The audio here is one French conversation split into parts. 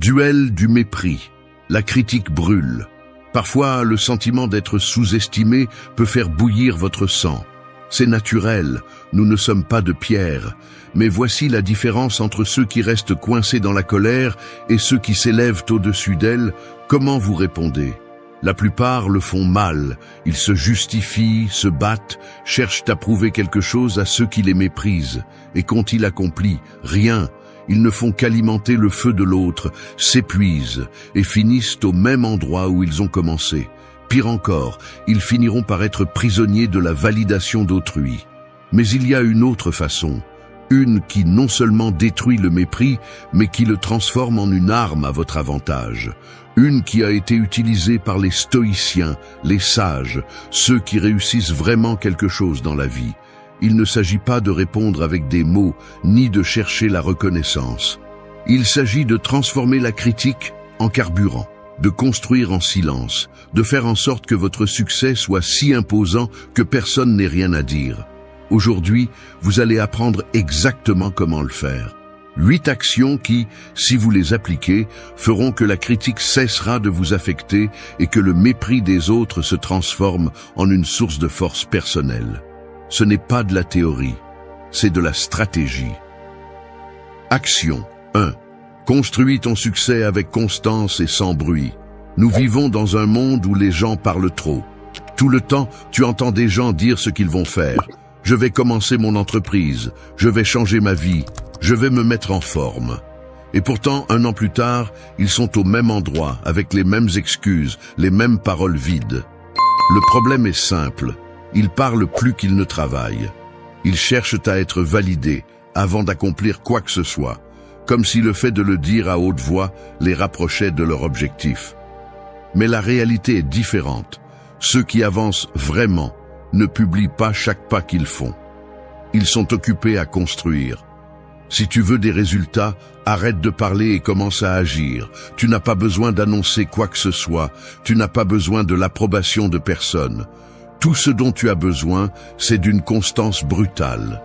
Duel du mépris. La critique brûle. Parfois, le sentiment d'être sous-estimé peut faire bouillir votre sang. C'est naturel, nous ne sommes pas de pierre. Mais voici la différence entre ceux qui restent coincés dans la colère et ceux qui s'élèvent au-dessus d'elle. Comment vous répondez? La plupart le font mal. Ils se justifient, se battent, cherchent à prouver quelque chose à ceux qui les méprisent. Et qu'ont-ils accompli? Rien. Ils ne font qu'alimenter le feu de l'autre, s'épuisent et finissent au même endroit où ils ont commencé. Pire encore, ils finiront par être prisonniers de la validation d'autrui. Mais il y a une autre façon, une qui non seulement détruit le mépris, mais qui le transforme en une arme à votre avantage. Une qui a été utilisée par les stoïciens, les sages, ceux qui réussissent vraiment quelque chose dans la vie. Il ne s'agit pas de répondre avec des mots, ni de chercher la reconnaissance. Il s'agit de transformer la critique en carburant, de construire en silence, de faire en sorte que votre succès soit si imposant que personne n'ait rien à dire. Aujourd'hui, vous allez apprendre exactement comment le faire. 8 actions qui, si vous les appliquez, feront que la critique cessera de vous affecter et que le mépris des autres se transforme en une source de force personnelle. Ce n'est pas de la théorie, c'est de la stratégie. Action 1. Construis ton succès avec constance et sans bruit. Nous vivons dans un monde où les gens parlent trop. Tout le temps, tu entends des gens dire ce qu'ils vont faire. Je vais commencer mon entreprise, je vais changer ma vie, je vais me mettre en forme. Et pourtant, 1 an plus tard, ils sont au même endroit, avec les mêmes excuses, les mêmes paroles vides. Le problème est simple. Ils parlent plus qu'ils ne travaillent. Ils cherchent à être validés avant d'accomplir quoi que ce soit, comme si le fait de le dire à haute voix les rapprochait de leur objectif. Mais la réalité est différente. Ceux qui avancent vraiment ne publient pas chaque pas qu'ils font. Ils sont occupés à construire. Si tu veux des résultats, arrête de parler et commence à agir. Tu n'as pas besoin d'annoncer quoi que ce soit. Tu n'as pas besoin de l'approbation de personne. Tout ce dont tu as besoin, c'est d'une constance brutale.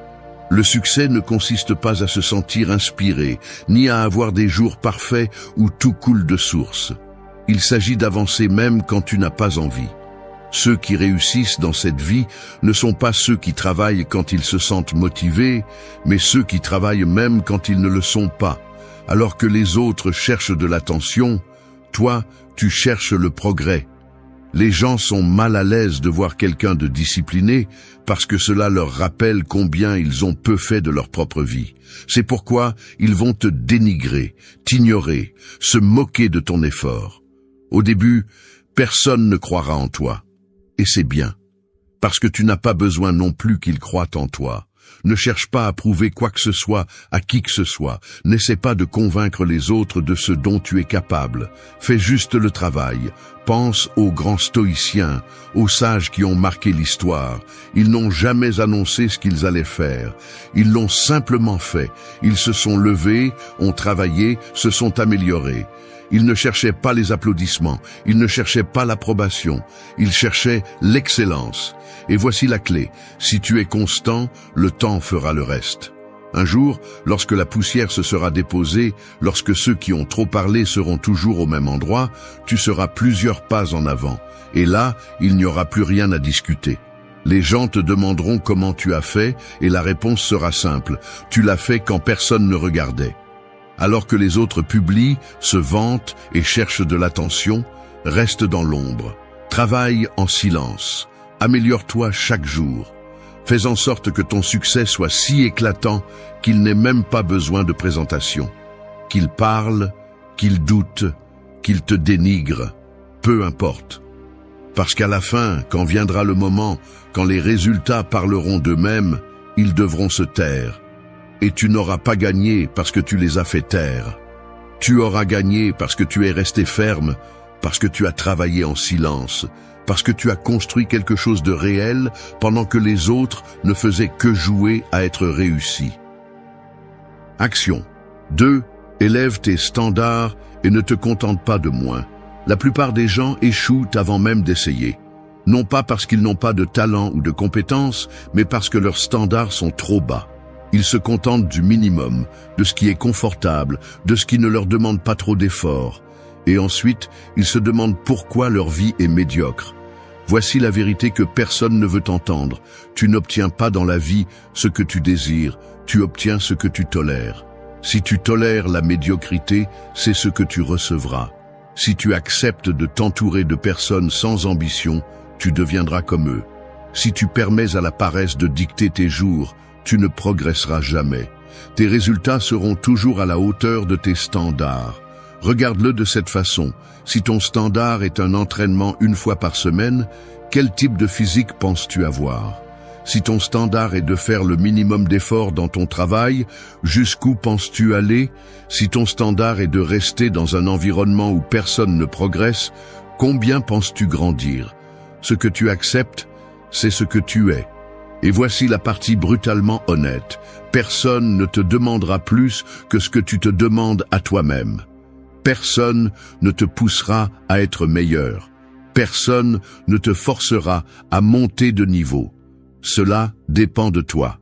Le succès ne consiste pas à se sentir inspiré, ni à avoir des jours parfaits où tout coule de source. Il s'agit d'avancer même quand tu n'as pas envie. Ceux qui réussissent dans cette vie ne sont pas ceux qui travaillent quand ils se sentent motivés, mais ceux qui travaillent même quand ils ne le sont pas. Alors que les autres cherchent de l'attention, toi, tu cherches le progrès. Les gens sont mal à l'aise de voir quelqu'un de discipliné parce que cela leur rappelle combien ils ont peu fait de leur propre vie. C'est pourquoi ils vont te dénigrer, t'ignorer, se moquer de ton effort. Au début, personne ne croira en toi. Et c'est bien, parce que tu n'as pas besoin non plus qu'ils croient en toi. Ne cherche pas à prouver quoi que ce soit à qui que ce soit. N'essaie pas de convaincre les autres de ce dont tu es capable. Fais juste le travail. Pense aux grands stoïciens, aux sages qui ont marqué l'histoire. Ils n'ont jamais annoncé ce qu'ils allaient faire. Ils l'ont simplement fait. Ils se sont levés, ont travaillé, se sont améliorés. Ils ne cherchaient pas les applaudissements, ils ne cherchaient pas l'approbation, ils cherchaient l'excellence. Et voici la clé, si tu es constant, le temps fera le reste. Un jour, lorsque la poussière se sera déposée, lorsque ceux qui ont trop parlé seront toujours au même endroit, tu seras plusieurs pas en avant. Et là, il n'y aura plus rien à discuter. Les gens te demanderont comment tu as fait, et la réponse sera simple, tu l'as fait quand personne ne regardait. Alors que les autres publient, se vantent et cherchent de l'attention, reste dans l'ombre. Travaille en silence. Améliore-toi chaque jour. Fais en sorte que ton succès soit si éclatant qu'il n'ait même pas besoin de présentation. Qu'il parle, qu'il doute, qu'il te dénigre, peu importe. Parce qu'à la fin, quand viendra le moment, quand les résultats parleront d'eux-mêmes, ils devront se taire. Et tu n'auras pas gagné parce que tu les as fait taire. Tu auras gagné parce que tu es resté ferme, parce que tu as travaillé en silence, parce que tu as construit quelque chose de réel pendant que les autres ne faisaient que jouer à être réussis. Action 2. Élève tes standards et ne te contente pas de moins. La plupart des gens échouent avant même d'essayer. Non pas parce qu'ils n'ont pas de talent ou de compétences, mais parce que leurs standards sont trop bas. Ils se contentent du minimum, de ce qui est confortable, de ce qui ne leur demande pas trop d'efforts. Et ensuite, ils se demandent pourquoi leur vie est médiocre. Voici la vérité que personne ne veut entendre. Tu n'obtiens pas dans la vie ce que tu désires, tu obtiens ce que tu tolères. Si tu tolères la médiocrité, c'est ce que tu recevras. Si tu acceptes de t'entourer de personnes sans ambition, tu deviendras comme eux. Si tu permets à la paresse de dicter tes jours, tu ne progresseras jamais. Tes résultats seront toujours à la hauteur de tes standards. Regarde-le de cette façon. Si ton standard est un entraînement une fois par semaine, quel type de physique penses-tu avoir? Si ton standard est de faire le minimum d'efforts dans ton travail, jusqu'où penses-tu aller? Si ton standard est de rester dans un environnement où personne ne progresse, combien penses-tu grandir? Ce que tu acceptes, c'est ce que tu es. Et voici la partie brutalement honnête. Personne ne te demandera plus que ce que tu te demandes à toi-même. Personne ne te poussera à être meilleur. Personne ne te forcera à monter de niveau. Cela dépend de toi.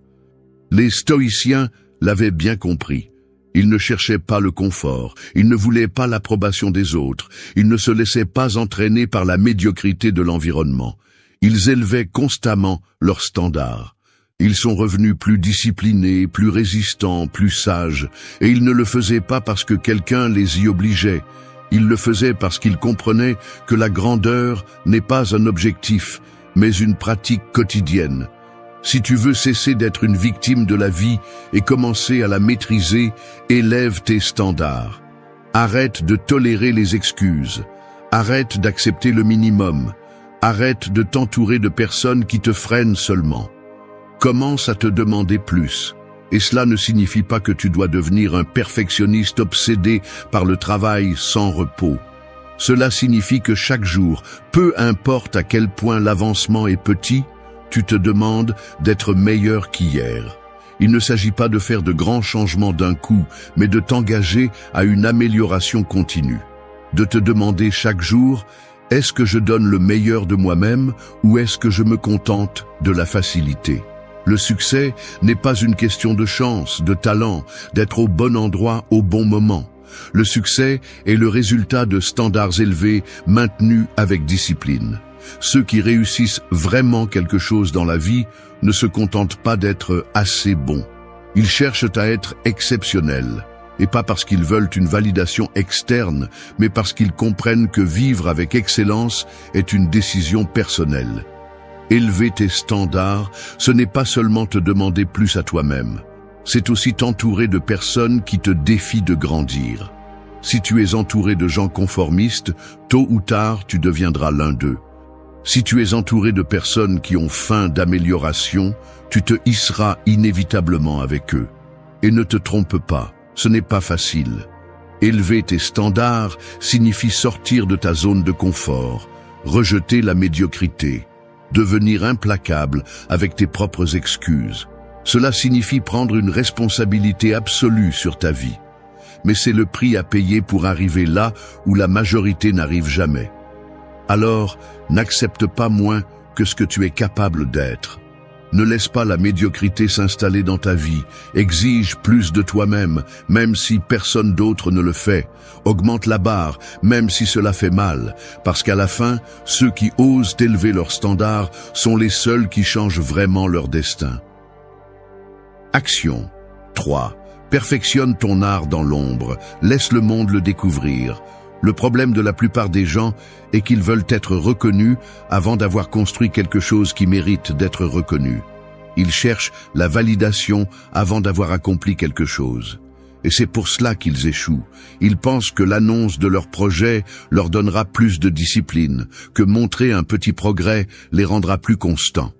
Les stoïciens l'avaient bien compris. Ils ne cherchaient pas le confort, ils ne voulaient pas l'approbation des autres, ils ne se laissaient pas entraîner par la médiocrité de l'environnement. Ils élevaient constamment leurs standards. Ils sont revenus plus disciplinés, plus résistants, plus sages, et ils ne le faisaient pas parce que quelqu'un les y obligeait. Ils le faisaient parce qu'ils comprenaient que la grandeur n'est pas un objectif, mais une pratique quotidienne. Si tu veux cesser d'être une victime de la vie et commencer à la maîtriser, élève tes standards. Arrête de tolérer les excuses. Arrête d'accepter le minimum. Arrête de t'entourer de personnes qui te freinent seulement. Commence à te demander plus. Et cela ne signifie pas que tu dois devenir un perfectionniste obsédé par le travail sans repos. Cela signifie que chaque jour, peu importe à quel point l'avancement est petit, tu te demandes d'être meilleur qu'hier. Il ne s'agit pas de faire de grands changements d'un coup, mais de t'engager à une amélioration continue. De te demander chaque jour, est-ce que je donne le meilleur de moi-même ou est-ce que je me contente de la facilité? Le succès n'est pas une question de chance, de talent, d'être au bon endroit au bon moment. Le succès est le résultat de standards élevés maintenus avec discipline. Ceux qui réussissent vraiment quelque chose dans la vie ne se contentent pas d'être assez bons. Ils cherchent à être exceptionnels, et pas parce qu'ils veulent une validation externe, mais parce qu'ils comprennent que vivre avec excellence est une décision personnelle. Élever tes standards, ce n'est pas seulement te demander plus à toi-même. C'est aussi t'entourer de personnes qui te défient de grandir. Si tu es entouré de gens conformistes, tôt ou tard, tu deviendras l'un d'eux. Si tu es entouré de personnes qui ont faim d'amélioration, tu te hisseras inévitablement avec eux. Et ne te trompe pas, ce n'est pas facile. Élever tes standards signifie sortir de ta zone de confort, rejeter la médiocrité, devenir implacable avec tes propres excuses. Cela signifie prendre une responsabilité absolue sur ta vie. Mais c'est le prix à payer pour arriver là où la majorité n'arrive jamais. Alors, n'accepte pas moins que ce que tu es capable d'être. Ne laisse pas la médiocrité s'installer dans ta vie. Exige plus de toi-même, même si personne d'autre ne le fait. Augmente la barre, même si cela fait mal. Parce qu'à la fin, ceux qui osent élever leurs standards sont les seuls qui changent vraiment leur destin. Action 3. Perfectionne ton art dans l'ombre. Laisse le monde le découvrir. Le problème de la plupart des gens est qu'ils veulent être reconnus avant d'avoir construit quelque chose qui mérite d'être reconnu. Ils cherchent la validation avant d'avoir accompli quelque chose. Et c'est pour cela qu'ils échouent. Ils pensent que l'annonce de leur projet leur donnera plus de discipline, que montrer un petit progrès les rendra plus constants.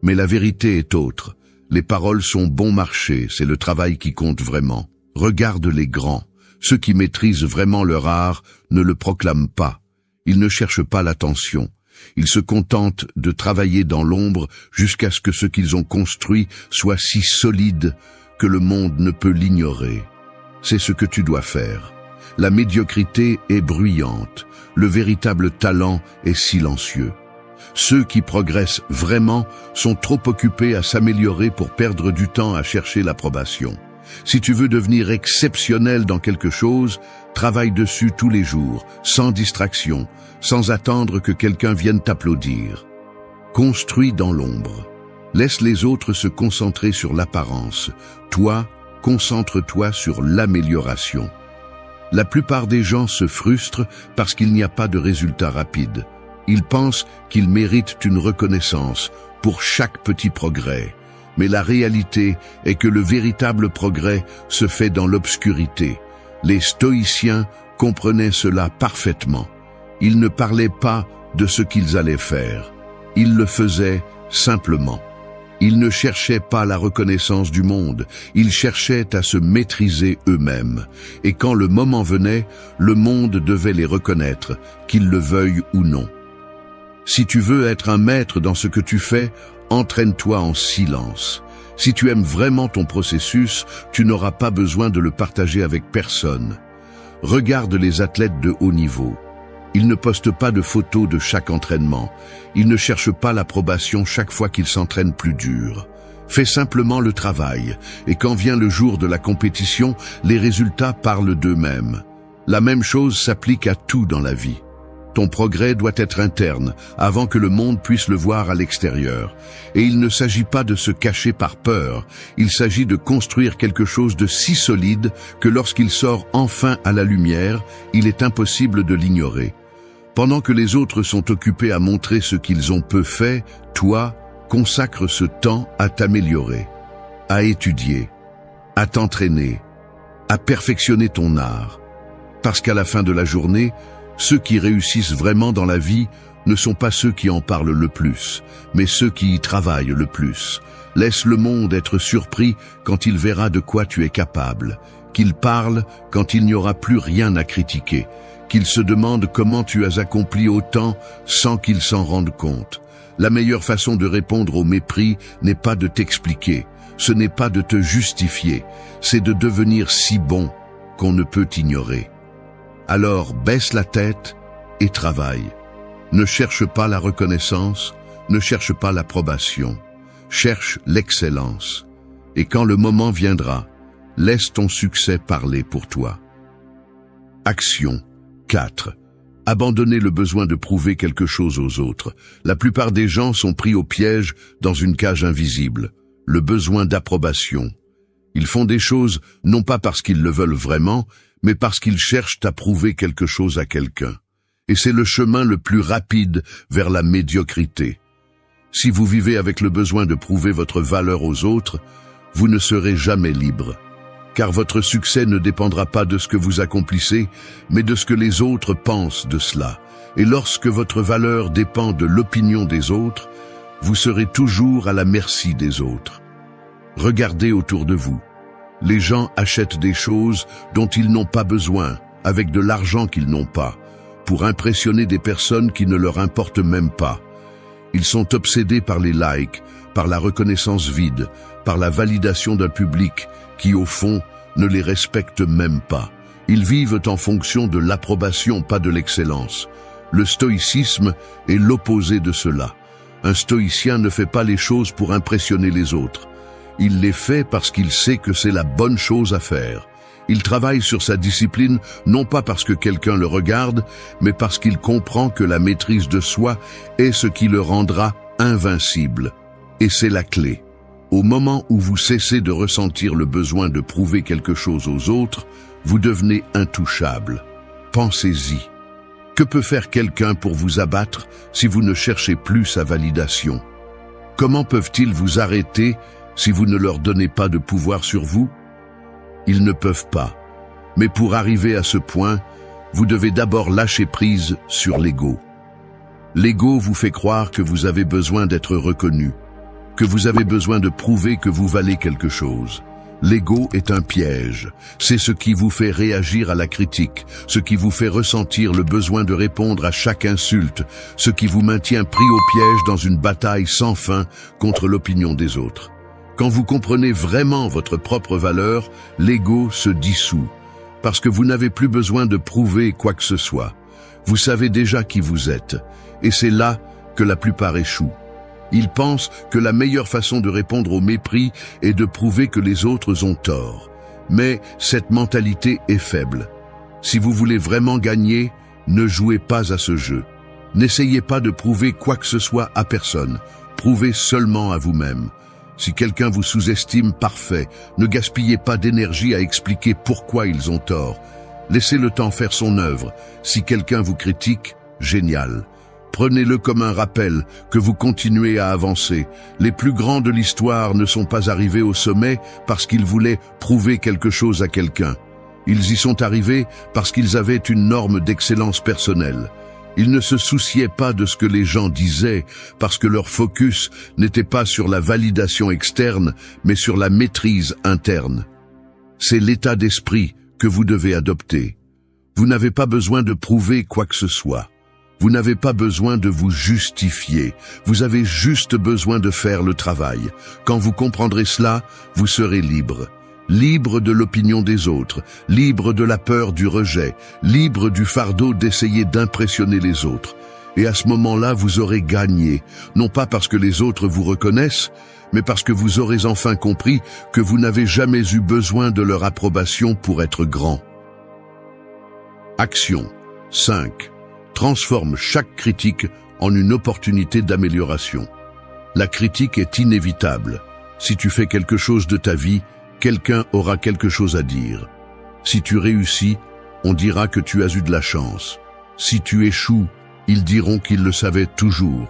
Mais la vérité est autre. Les paroles sont bon marché, c'est le travail qui compte vraiment. Regarde les grands. Ceux qui maîtrisent vraiment leur art ne le proclament pas. Ils ne cherchent pas l'attention. Ils se contentent de travailler dans l'ombre jusqu'à ce que ce qu'ils ont construit soit si solide que le monde ne peut l'ignorer. C'est ce que tu dois faire. La médiocrité est bruyante. Le véritable talent est silencieux. Ceux qui progressent vraiment sont trop occupés à s'améliorer pour perdre du temps à chercher l'approbation. Si tu veux devenir exceptionnel dans quelque chose, travaille dessus tous les jours, sans distraction, sans attendre que quelqu'un vienne t'applaudir. Construis dans l'ombre. Laisse les autres se concentrer sur l'apparence. Toi, concentre-toi sur l'amélioration. La plupart des gens se frustrent parce qu'il n'y a pas de résultat rapide. Ils pensent qu'ils méritent une reconnaissance pour chaque petit progrès. Mais la réalité est que le véritable progrès se fait dans l'obscurité. Les stoïciens comprenaient cela parfaitement. Ils ne parlaient pas de ce qu'ils allaient faire. Ils le faisaient simplement. Ils ne cherchaient pas la reconnaissance du monde, ils cherchaient à se maîtriser eux-mêmes. Et quand le moment venait, le monde devait les reconnaître, qu'ils le veuillent ou non. Si tu veux être un maître dans ce que tu fais, entraîne-toi en silence. Si tu aimes vraiment ton processus, tu n'auras pas besoin de le partager avec personne. Regarde les athlètes de haut niveau. Ils ne postent pas de photos de chaque entraînement. Ils ne cherchent pas l'approbation chaque fois qu'ils s'entraînent plus dur. Fais simplement le travail, et quand vient le jour de la compétition, les résultats parlent d'eux-mêmes. La même chose s'applique à tout dans la vie. Ton progrès doit être interne, avant que le monde puisse le voir à l'extérieur. Et il ne s'agit pas de se cacher par peur, il s'agit de construire quelque chose de si solide que lorsqu'il sort enfin à la lumière, il est impossible de l'ignorer. Pendant que les autres sont occupés à montrer ce qu'ils ont peu fait, toi, consacre ce temps à t'améliorer, à étudier, à t'entraîner, à perfectionner ton art. Parce qu'à la fin de la journée, ceux qui réussissent vraiment dans la vie ne sont pas ceux qui en parlent le plus, mais ceux qui y travaillent le plus. Laisse le monde être surpris quand il verra de quoi tu es capable, qu'il parle quand il n'y aura plus rien à critiquer, qu'il se demande comment tu as accompli autant sans qu'il s'en rende compte. La meilleure façon de répondre au mépris n'est pas de t'expliquer, ce n'est pas de te justifier, c'est de devenir si bon qu'on ne peut t'ignorer. Alors baisse la tête et travaille. Ne cherche pas la reconnaissance, ne cherche pas l'approbation. Cherche l'excellence. Et quand le moment viendra, laisse ton succès parler pour toi. Action 4. Abandonnez le besoin de prouver quelque chose aux autres. La plupart des gens sont pris au piège dans une cage invisible. Le besoin d'approbation. Ils font des choses non pas parce qu'ils le veulent vraiment, mais parce qu'ils cherchent à prouver quelque chose à quelqu'un. Et c'est le chemin le plus rapide vers la médiocrité. Si vous vivez avec le besoin de prouver votre valeur aux autres, vous ne serez jamais libre. Car votre succès ne dépendra pas de ce que vous accomplissez, mais de ce que les autres pensent de cela. Et lorsque votre valeur dépend de l'opinion des autres, vous serez toujours à la merci des autres. Regardez autour de vous. Les gens achètent des choses dont ils n'ont pas besoin, avec de l'argent qu'ils n'ont pas, pour impressionner des personnes qui ne leur importent même pas. Ils sont obsédés par les likes, par la reconnaissance vide, par la validation d'un public qui, au fond, ne les respecte même pas. Ils vivent en fonction de l'approbation, pas de l'excellence. Le stoïcisme est l'opposé de cela. Un stoïcien ne fait pas les choses pour impressionner les autres. Il les fait parce qu'il sait que c'est la bonne chose à faire. Il travaille sur sa discipline non pas parce que quelqu'un le regarde, mais parce qu'il comprend que la maîtrise de soi est ce qui le rendra invincible. Et c'est la clé. Au moment où vous cessez de ressentir le besoin de prouver quelque chose aux autres, vous devenez intouchable. Pensez-y. Que peut faire quelqu'un pour vous abattre si vous ne cherchez plus sa validation? Comment peuvent-ils vous arrêter si vous ne leur donnez pas de pouvoir sur vous? Ils ne peuvent pas. Mais pour arriver à ce point, vous devez d'abord lâcher prise sur l'ego. L'ego vous fait croire que vous avez besoin d'être reconnu, que vous avez besoin de prouver que vous valez quelque chose. L'ego est un piège. C'est ce qui vous fait réagir à la critique, ce qui vous fait ressentir le besoin de répondre à chaque insulte, ce qui vous maintient pris au piège dans une bataille sans fin contre l'opinion des autres. Quand vous comprenez vraiment votre propre valeur, l'ego se dissout, parce que vous n'avez plus besoin de prouver quoi que ce soit. Vous savez déjà qui vous êtes, et c'est là que la plupart échouent. Ils pensent que la meilleure façon de répondre au mépris est de prouver que les autres ont tort. Mais cette mentalité est faible. Si vous voulez vraiment gagner, ne jouez pas à ce jeu. N'essayez pas de prouver quoi que ce soit à personne. Prouvez seulement à vous-même. Si quelqu'un vous sous-estime, parfait. Ne gaspillez pas d'énergie à expliquer pourquoi ils ont tort. Laissez le temps faire son œuvre. Si quelqu'un vous critique, génial. Prenez-le comme un rappel que vous continuez à avancer. Les plus grands de l'histoire ne sont pas arrivés au sommet parce qu'ils voulaient prouver quelque chose à quelqu'un. Ils y sont arrivés parce qu'ils avaient une norme d'excellence personnelle. Ils ne se souciaient pas de ce que les gens disaient parce que leur focus n'était pas sur la validation externe, mais sur la maîtrise interne. C'est l'état d'esprit que vous devez adopter. Vous n'avez pas besoin de prouver quoi que ce soit. Vous n'avez pas besoin de vous justifier. Vous avez juste besoin de faire le travail. Quand vous comprendrez cela, vous serez libre. Libre de l'opinion des autres, libre de la peur du rejet, libre du fardeau d'essayer d'impressionner les autres. Et à ce moment-là, vous aurez gagné, non pas parce que les autres vous reconnaissent, mais parce que vous aurez enfin compris que vous n'avez jamais eu besoin de leur approbation pour être grand. Action 5. Transforme chaque critique en une opportunité d'amélioration. La critique est inévitable. Si tu fais quelque chose de ta vie, quelqu'un aura quelque chose à dire. Si tu réussis, on dira que tu as eu de la chance. Si tu échoues, ils diront qu'ils le savaient toujours.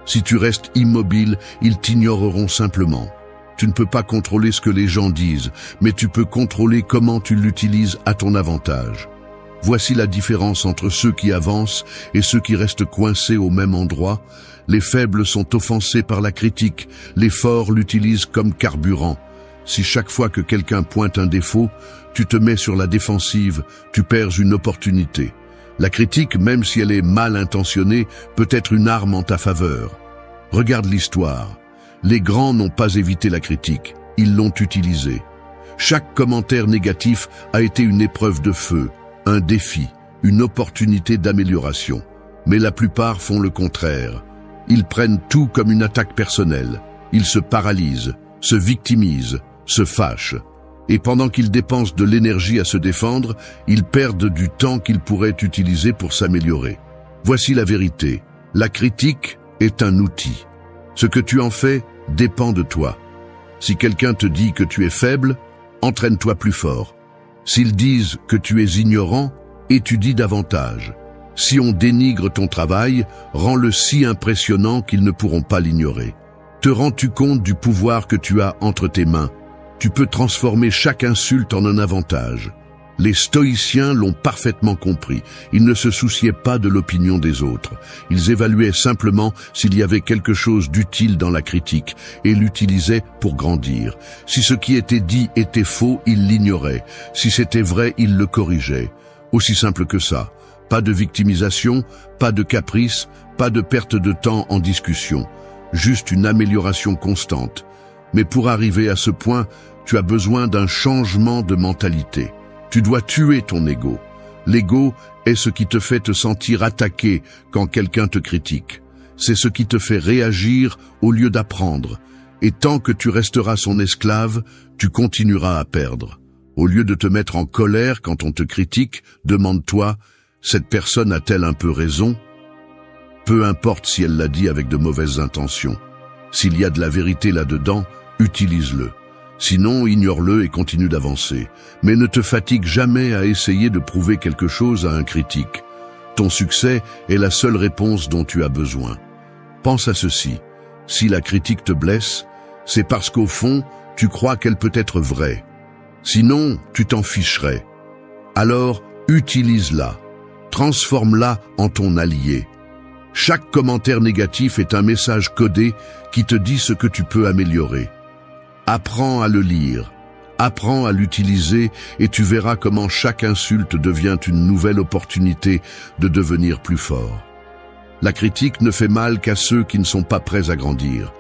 Si tu restes immobile, ils t'ignoreront simplement. Tu ne peux pas contrôler ce que les gens disent, mais tu peux contrôler comment tu l'utilises à ton avantage. Voici la différence entre ceux qui avancent et ceux qui restent coincés au même endroit. Les faibles sont offensés par la critique, les forts l'utilisent comme carburant. Si chaque fois que quelqu'un pointe un défaut, tu te mets sur la défensive, tu perds une opportunité. La critique, même si elle est mal intentionnée, peut être une arme en ta faveur. Regarde l'histoire. Les grands n'ont pas évité la critique, ils l'ont utilisée. Chaque commentaire négatif a été une épreuve de feu, un défi, une opportunité d'amélioration. Mais la plupart font le contraire. Ils prennent tout comme une attaque personnelle. Ils se paralysent, se victimisent, se fâchent. Et pendant qu'ils dépensent de l'énergie à se défendre, ils perdent du temps qu'ils pourraient utiliser pour s'améliorer. Voici la vérité. La critique est un outil. Ce que tu en fais dépend de toi. Si quelqu'un te dit que tu es faible, entraîne-toi plus fort. S'ils disent que tu es ignorant, étudie davantage. Si on dénigre ton travail, rends-le si impressionnant qu'ils ne pourront pas l'ignorer. Te rends-tu compte du pouvoir que tu as entre tes mains? Tu peux transformer chaque insulte en un avantage. Les stoïciens l'ont parfaitement compris. Ils ne se souciaient pas de l'opinion des autres. Ils évaluaient simplement s'il y avait quelque chose d'utile dans la critique et l'utilisaient pour grandir. Si ce qui était dit était faux, ils l'ignoraient. Si c'était vrai, ils le corrigeaient. Aussi simple que ça. Pas de victimisation, pas de caprice, pas de perte de temps en discussion. Juste une amélioration constante. Mais pour arriver à ce point, tu as besoin d'un changement de mentalité. Tu dois tuer ton ego. L'ego est ce qui te fait te sentir attaqué quand quelqu'un te critique. C'est ce qui te fait réagir au lieu d'apprendre. Et tant que tu resteras son esclave, tu continueras à perdre. Au lieu de te mettre en colère quand on te critique, demande-toi, cette personne a-t-elle un peu raison? Peu importe si elle l'a dit avec de mauvaises intentions. S'il y a de la vérité là-dedans, utilise-le. Sinon, ignore-le et continue d'avancer. Mais ne te fatigue jamais à essayer de prouver quelque chose à un critique. Ton succès est la seule réponse dont tu as besoin. Pense à ceci. Si la critique te blesse, c'est parce qu'au fond, tu crois qu'elle peut être vraie. Sinon, tu t'en ficherais. Alors, utilise-la. Transforme-la en ton allié. Chaque commentaire négatif est un message codé qui te dit ce que tu peux améliorer. Apprends à le lire, apprends à l'utiliser et tu verras comment chaque insulte devient une nouvelle opportunité de devenir plus fort. La critique ne fait mal qu'à ceux qui ne sont pas prêts à grandir.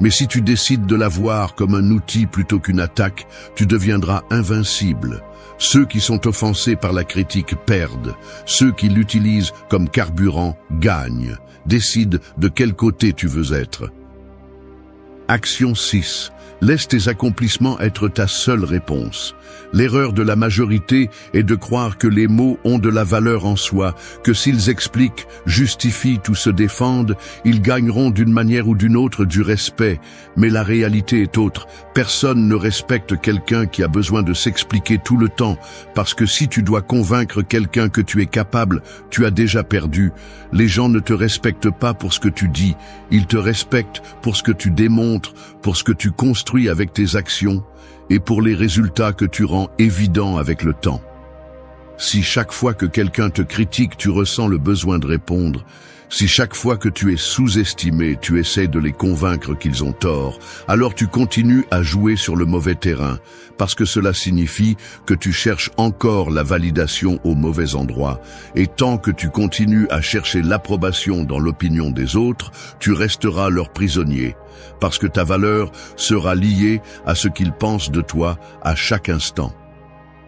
Mais si tu décides de la voir comme un outil plutôt qu'une attaque, tu deviendras invincible. Ceux qui sont offensés par la critique perdent. Ceux qui l'utilisent comme carburant gagnent. Décide de quel côté tu veux être. Action 6. Laisse tes accomplissements être ta seule réponse. L'erreur de la majorité est de croire que les mots ont de la valeur en soi, que s'ils expliquent, justifient ou se défendent, ils gagneront d'une manière ou d'une autre du respect. Mais la réalité est autre. Personne ne respecte quelqu'un qui a besoin de s'expliquer tout le temps, parce que si tu dois convaincre quelqu'un que tu es capable, tu as déjà perdu. Les gens ne te respectent pas pour ce que tu dis, ils te respectent pour ce que tu démontres, pour ce que tu construis avec tes actions, et pour les résultats que tu rends évidents avec le temps. Si chaque fois que quelqu'un te critique, tu ressens le besoin de répondre, si chaque fois que tu es sous-estimé, tu essaies de les convaincre qu'ils ont tort, alors tu continues à jouer sur le mauvais terrain, parce que cela signifie que tu cherches encore la validation au mauvais endroit, et tant que tu continues à chercher l'approbation dans l'opinion des autres, tu resteras leur prisonnier, parce que ta valeur sera liée à ce qu'ils pensent de toi à chaque instant.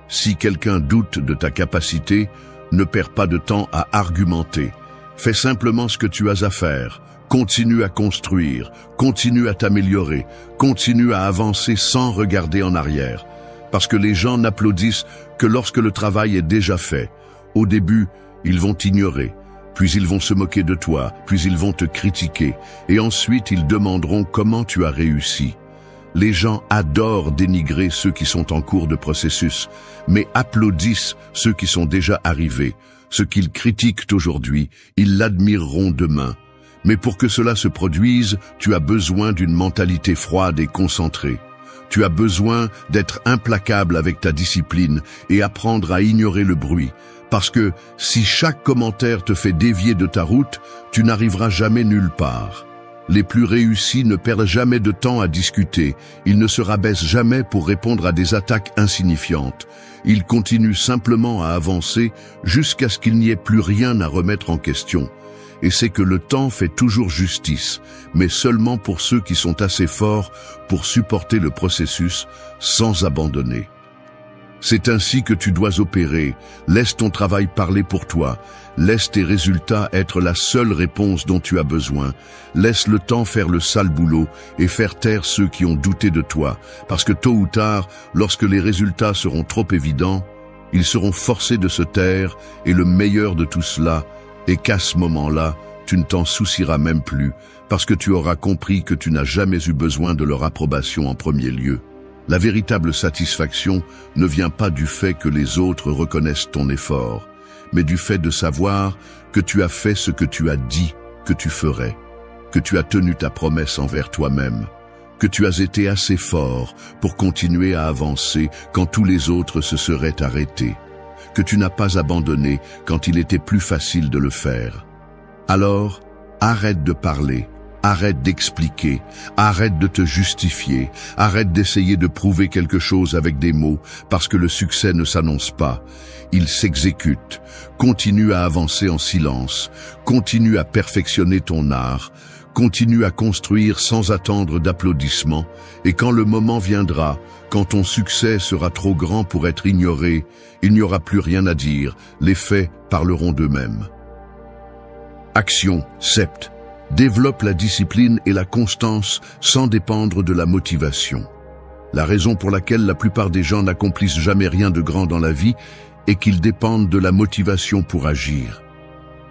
Si quelqu'un doute de ta capacité, ne perds pas de temps à argumenter. Fais simplement ce que tu as à faire. Continue à construire, continue à t'améliorer, continue à avancer sans regarder en arrière. Parce que les gens n'applaudissent que lorsque le travail est déjà fait. Au début, ils vont t'ignorer, puis ils vont se moquer de toi, puis ils vont te critiquer, et ensuite ils demanderont comment tu as réussi. Les gens adorent dénigrer ceux qui sont en cours de processus, mais applaudissent ceux qui sont déjà arrivés. Ce qu'ils critiquent aujourd'hui, ils l'admireront demain. Mais pour que cela se produise, tu as besoin d'une mentalité froide et concentrée. Tu as besoin d'être implacable avec ta discipline et apprendre à ignorer le bruit. Parce que si chaque commentaire te fait dévier de ta route, tu n'arriveras jamais nulle part. Les plus réussis ne perdent jamais de temps à discuter, ils ne se rabaissent jamais pour répondre à des attaques insignifiantes. Ils continuent simplement à avancer jusqu'à ce qu'il n'y ait plus rien à remettre en question. Et c'est que le temps fait toujours justice, mais seulement pour ceux qui sont assez forts pour supporter le processus sans abandonner. C'est ainsi que tu dois opérer. Laisse ton travail parler pour toi. Laisse tes résultats être la seule réponse dont tu as besoin. Laisse le temps faire le sale boulot et faire taire ceux qui ont douté de toi. Parce que tôt ou tard, lorsque les résultats seront trop évidents, ils seront forcés de se taire, et le meilleur de tout cela est qu'à ce moment-là, tu ne t'en soucieras même plus, parce que tu auras compris que tu n'as jamais eu besoin de leur approbation en premier lieu. La véritable satisfaction ne vient pas du fait que les autres reconnaissent ton effort, mais du fait de savoir que tu as fait ce que tu as dit que tu ferais, que tu as tenu ta promesse envers toi-même, que tu as été assez fort pour continuer à avancer quand tous les autres se seraient arrêtés, que tu n'as pas abandonné quand il était plus facile de le faire. Alors, arrête de parler. Arrête d'expliquer, arrête de te justifier, arrête d'essayer de prouver quelque chose avec des mots, parce que le succès ne s'annonce pas, il s'exécute. Continue à avancer en silence, continue à perfectionner ton art, continue à construire sans attendre d'applaudissements, et quand le moment viendra, quand ton succès sera trop grand pour être ignoré, il n'y aura plus rien à dire, les faits parleront d'eux-mêmes. Action 7. Développe la discipline et la constance sans dépendre de la motivation. La raison pour laquelle la plupart des gens n'accomplissent jamais rien de grand dans la vie est qu'ils dépendent de la motivation pour agir.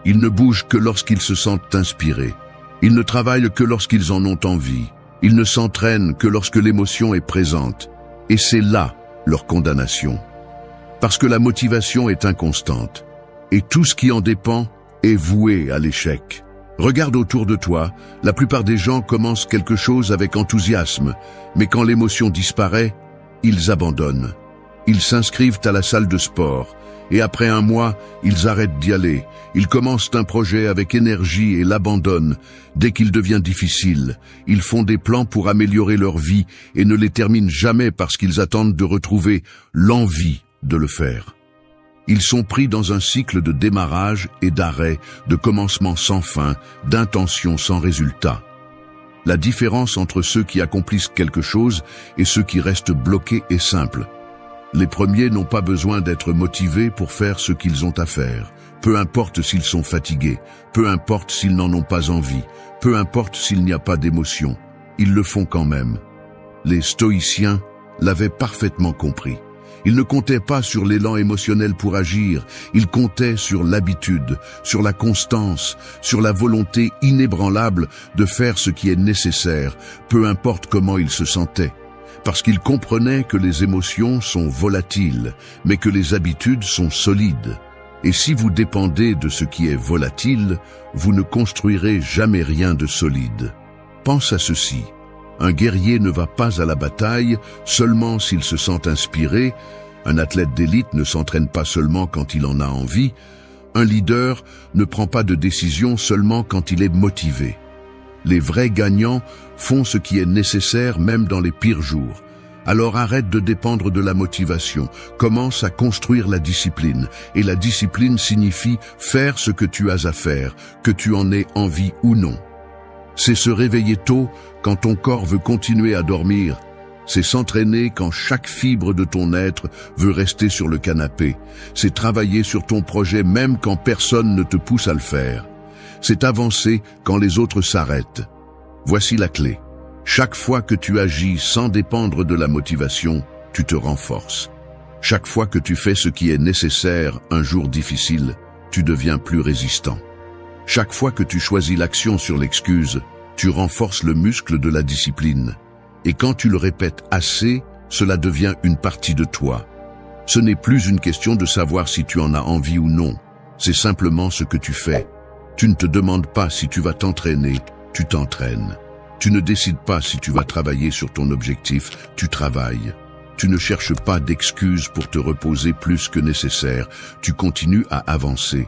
Ils ne bougent que lorsqu'ils se sentent inspirés. Ils ne travaillent que lorsqu'ils en ont envie. Ils ne s'entraînent que lorsque l'émotion est présente. Et c'est là leur condamnation. Parce que la motivation est inconstante. Et tout ce qui en dépend est voué à l'échec. Regarde autour de toi, la plupart des gens commencent quelque chose avec enthousiasme, mais quand l'émotion disparaît, ils abandonnent. Ils s'inscrivent à la salle de sport, et après un mois, ils arrêtent d'y aller. Ils commencent un projet avec énergie et l'abandonnent. Dès qu'il devient difficile, ils font des plans pour améliorer leur vie et ne les terminent jamais parce qu'ils attendent de retrouver l'envie de le faire. Ils sont pris dans un cycle de démarrage et d'arrêt, de commencement sans fin, d'intention sans résultat. La différence entre ceux qui accomplissent quelque chose et ceux qui restent bloqués est simple. Les premiers n'ont pas besoin d'être motivés pour faire ce qu'ils ont à faire. Peu importe s'ils sont fatigués, peu importe s'ils n'en ont pas envie, peu importe s'il n'y a pas d'émotion, ils le font quand même. Les stoïciens l'avaient parfaitement compris. Ils ne comptaient pas sur l'élan émotionnel pour agir, ils comptaient sur l'habitude, sur la constance, sur la volonté inébranlable de faire ce qui est nécessaire, peu importe comment ils se sentaient. Parce qu'ils comprenaient que les émotions sont volatiles, mais que les habitudes sont solides. Et si vous dépendez de ce qui est volatile, vous ne construirez jamais rien de solide. Pense à ceci. Un guerrier ne va pas à la bataille seulement s'il se sent inspiré, un athlète d'élite ne s'entraîne pas seulement quand il en a envie, un leader ne prend pas de décision seulement quand il est motivé. Les vrais gagnants font ce qui est nécessaire même dans les pires jours. Alors arrête de dépendre de la motivation, commence à construire la discipline. Et la discipline signifie faire ce que tu as à faire, que tu en aies envie ou non. C'est se réveiller tôt quand ton corps veut continuer à dormir. C'est s'entraîner quand chaque fibre de ton être veut rester sur le canapé. C'est travailler sur ton projet même quand personne ne te pousse à le faire. C'est avancer quand les autres s'arrêtent. Voici la clé. Chaque fois que tu agis sans dépendre de la motivation, tu te renforces. Chaque fois que tu fais ce qui est nécessaire un jour difficile, tu deviens plus résistant. Chaque fois que tu choisis l'action sur l'excuse, tu renforces le muscle de la discipline. Et quand tu le répètes assez, cela devient une partie de toi. Ce n'est plus une question de savoir si tu en as envie ou non. C'est simplement ce que tu fais. Tu ne te demandes pas si tu vas t'entraîner, tu t'entraînes. Tu ne décides pas si tu vas travailler sur ton objectif, tu travailles. Tu ne cherches pas d'excuses pour te reposer plus que nécessaire, tu continues à avancer.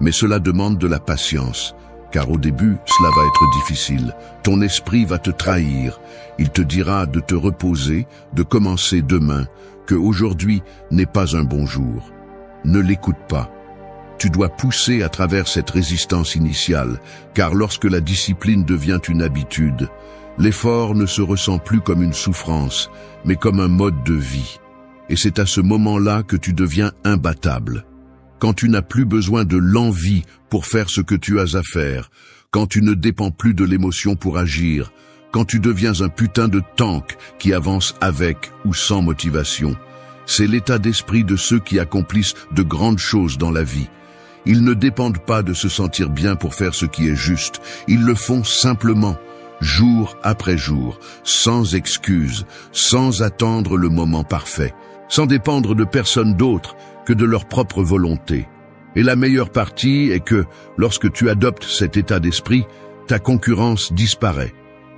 Mais cela demande de la patience, car au début, cela va être difficile. Ton esprit va te trahir. Il te dira de te reposer, de commencer demain, que aujourd'hui n'est pas un bon jour. Ne l'écoute pas. Tu dois pousser à travers cette résistance initiale, car lorsque la discipline devient une habitude, l'effort ne se ressent plus comme une souffrance, mais comme un mode de vie. Et c'est à ce moment-là que tu deviens imbattable. Quand tu n'as plus besoin de l'envie pour faire ce que tu as à faire, quand tu ne dépends plus de l'émotion pour agir, quand tu deviens un putain de tank qui avance avec ou sans motivation, c'est l'état d'esprit de ceux qui accomplissent de grandes choses dans la vie. Ils ne dépendent pas de se sentir bien pour faire ce qui est juste, ils le font simplement, jour après jour, sans excuse, sans attendre le moment parfait, sans dépendre de personne d'autre que de leur propre volonté. Et la meilleure partie est que, lorsque tu adoptes cet état d'esprit, ta concurrence disparaît.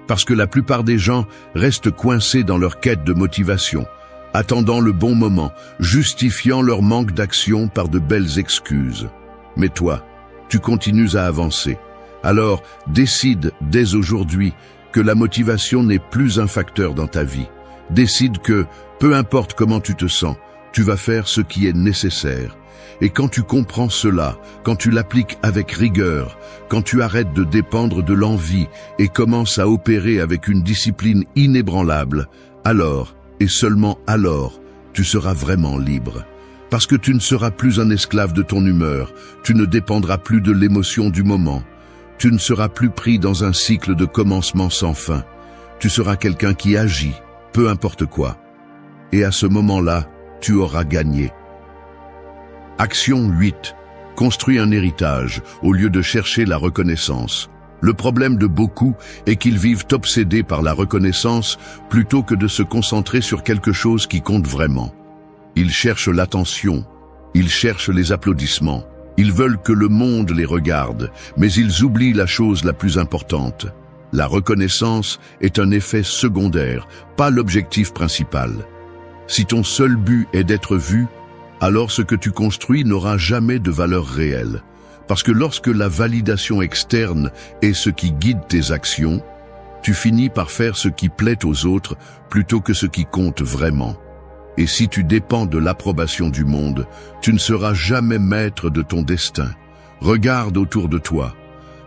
Parce que la plupart des gens restent coincés dans leur quête de motivation, attendant le bon moment, justifiant leur manque d'action par de belles excuses. Mais toi, tu continues à avancer. Alors, décide dès aujourd'hui que la motivation n'est plus un facteur dans ta vie. Décide que, peu importe comment tu te sens, tu vas faire ce qui est nécessaire. Et quand tu comprends cela, quand tu l'appliques avec rigueur, quand tu arrêtes de dépendre de l'envie et commences à opérer avec une discipline inébranlable, alors, et seulement alors, tu seras vraiment libre. Parce que tu ne seras plus un esclave de ton humeur, tu ne dépendras plus de l'émotion du moment, tu ne seras plus pris dans un cycle de commencement sans fin. Tu seras quelqu'un qui agit, peu importe quoi. Et à ce moment-là, tu auras gagné. Action 8. Construis un héritage au lieu de chercher la reconnaissance. Le problème de beaucoup est qu'ils vivent obsédés par la reconnaissance plutôt que de se concentrer sur quelque chose qui compte vraiment. Ils cherchent l'attention, ils cherchent les applaudissements, ils veulent que le monde les regarde, mais ils oublient la chose la plus importante. La reconnaissance est un effet secondaire, pas l'objectif principal. Si ton seul but est d'être vu, alors ce que tu construis n'aura jamais de valeur réelle. Parce que lorsque la validation externe est ce qui guide tes actions, tu finis par faire ce qui plaît aux autres plutôt que ce qui compte vraiment. Et si tu dépends de l'approbation du monde, tu ne seras jamais maître de ton destin. Regarde autour de toi.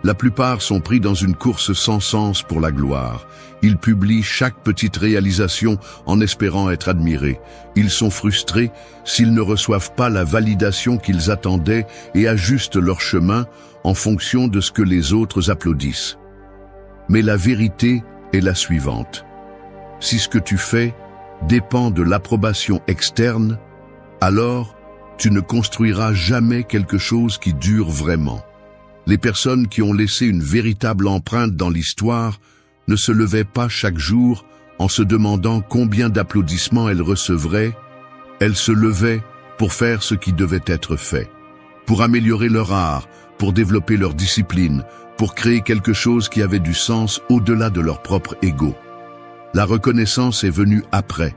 La plupart sont pris dans une course sans sens pour la gloire. Ils publient chaque petite réalisation en espérant être admirés. Ils sont frustrés s'ils ne reçoivent pas la validation qu'ils attendaient et ajustent leur chemin en fonction de ce que les autres applaudissent. Mais la vérité est la suivante. Si ce que tu fais dépend de l'approbation externe, alors tu ne construiras jamais quelque chose qui dure vraiment. Les personnes qui ont laissé une véritable empreinte dans l'histoire ne se levaient pas chaque jour en se demandant combien d'applaudissements elles recevraient. Elles se levaient pour faire ce qui devait être fait, pour améliorer leur art, pour développer leur discipline, pour créer quelque chose qui avait du sens au-delà de leur propre ego. La reconnaissance est venue après,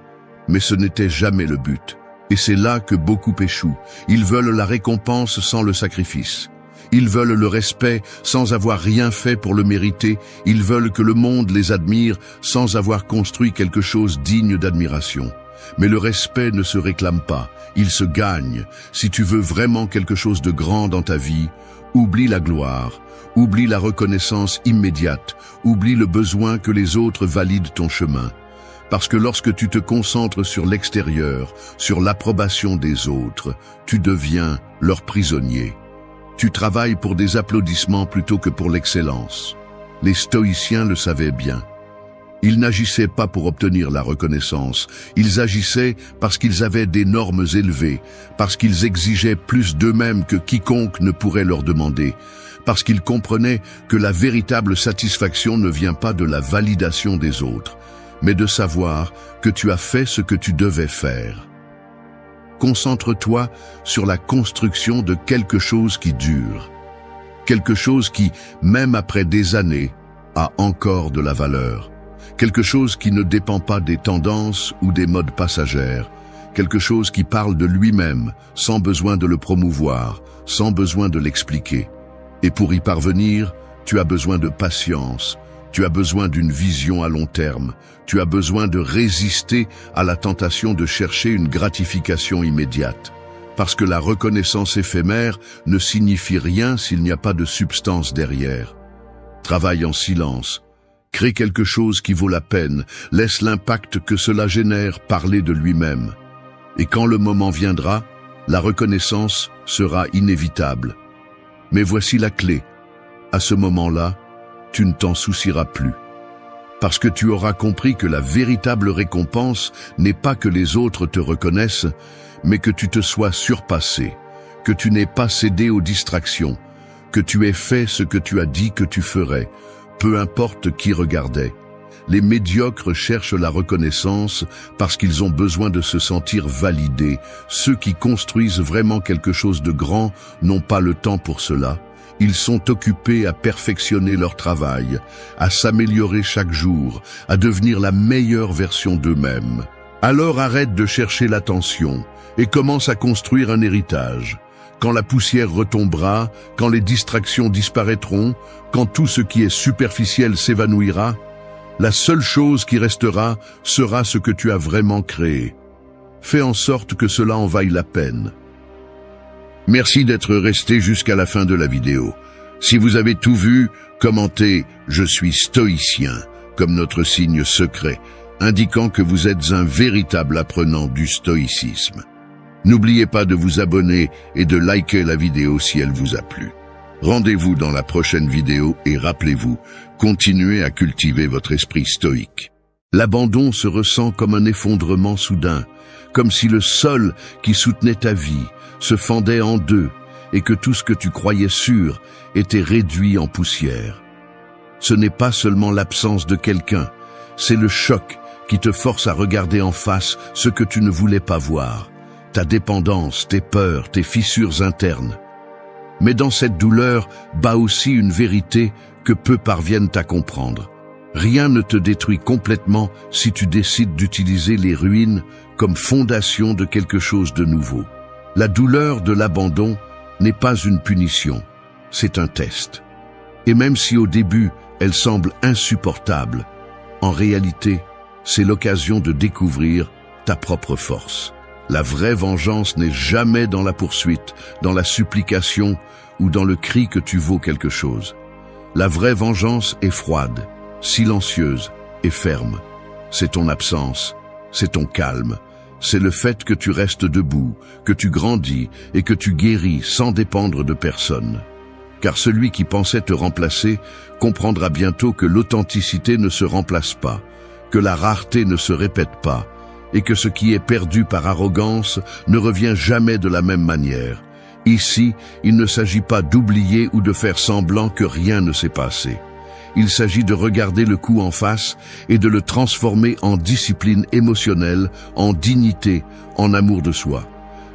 mais ce n'était jamais le but. Et c'est là que beaucoup échouent. Ils veulent la récompense sans le sacrifice. Ils veulent le respect sans avoir rien fait pour le mériter. Ils veulent que le monde les admire sans avoir construit quelque chose digne d'admiration. Mais le respect ne se réclame pas, il se gagne. Si tu veux vraiment quelque chose de grand dans ta vie, oublie la gloire, oublie la reconnaissance immédiate, oublie le besoin que les autres valident ton chemin. Parce que lorsque tu te concentres sur l'extérieur, sur l'approbation des autres, tu deviens leur prisonnier. Tu travailles pour des applaudissements plutôt que pour l'excellence. Les stoïciens le savaient bien. Ils n'agissaient pas pour obtenir la reconnaissance, ils agissaient parce qu'ils avaient des normes élevées, parce qu'ils exigeaient plus d'eux-mêmes que quiconque ne pourrait leur demander, parce qu'ils comprenaient que la véritable satisfaction ne vient pas de la validation des autres, mais de savoir que tu as fait ce que tu devais faire. Concentre-toi sur la construction de quelque chose qui dure, quelque chose qui, même après des années, a encore de la valeur, quelque chose qui ne dépend pas des tendances ou des modes passagères, quelque chose qui parle de lui-même, sans besoin de le promouvoir, sans besoin de l'expliquer. Et pour y parvenir, tu as besoin de patience, tu as besoin d'une vision à long terme, tu as besoin de résister à la tentation de chercher une gratification immédiate. Parce que la reconnaissance éphémère ne signifie rien s'il n'y a pas de substance derrière. Travaille en silence, crée quelque chose qui vaut la peine, laisse l'impact que cela génère parler de lui-même. Et quand le moment viendra, la reconnaissance sera inévitable. Mais voici la clé. À ce moment-là, tu ne t'en soucieras plus. Parce que tu auras compris que la véritable récompense n'est pas que les autres te reconnaissent, mais que tu te sois surpassé, que tu n'aies pas cédé aux distractions, que tu aies fait ce que tu as dit que tu ferais, peu importe qui regardait. Les médiocres cherchent la reconnaissance parce qu'ils ont besoin de se sentir validés. Ceux qui construisent vraiment quelque chose de grand n'ont pas le temps pour cela. Ils sont occupés à perfectionner leur travail, à s'améliorer chaque jour, à devenir la meilleure version d'eux-mêmes. Alors arrête de chercher l'attention et commence à construire un héritage. Quand la poussière retombera, quand les distractions disparaîtront, quand tout ce qui est superficiel s'évanouira, la seule chose qui restera sera ce que tu as vraiment créé. Fais en sorte que cela en vaille la peine. Merci d'être resté jusqu'à la fin de la vidéo. Si vous avez tout vu, commentez « Je suis stoïcien » comme notre signe secret, indiquant que vous êtes un véritable apprenant du stoïcisme. N'oubliez pas de vous abonner et de liker la vidéo si elle vous a plu. Rendez-vous dans la prochaine vidéo et rappelez-vous, continuez à cultiver votre esprit stoïque. L'abandon se ressent comme un effondrement soudain, comme si le sol qui soutenait ta vie se fendait en deux et que tout ce que tu croyais sûr était réduit en poussière. Ce n'est pas seulement l'absence de quelqu'un, c'est le choc qui te force à regarder en face ce que tu ne voulais pas voir, ta dépendance, tes peurs, tes fissures internes. Mais dans cette douleur bat aussi une vérité que peu parviennent à comprendre. Rien ne te détruit complètement si tu décides d'utiliser les ruines comme fondation de quelque chose de nouveau. La douleur de l'abandon n'est pas une punition, c'est un test. Et même si au début, elle semble insupportable, en réalité, c'est l'occasion de découvrir ta propre force. La vraie vengeance n'est jamais dans la poursuite, dans la supplication ou dans le cri que tu vaux quelque chose. La vraie vengeance est froide, silencieuse et ferme. C'est ton absence, c'est ton calme, c'est le fait que tu restes debout, que tu grandis et que tu guéris sans dépendre de personne. Car celui qui pensait te remplacer comprendra bientôt que l'authenticité ne se remplace pas, que la rareté ne se répète pas, et que ce qui est perdu par arrogance ne revient jamais de la même manière. Ici, il ne s'agit pas d'oublier ou de faire semblant que rien ne s'est passé. Il s'agit de regarder le coup en face et de le transformer en discipline émotionnelle, en dignité, en amour de soi.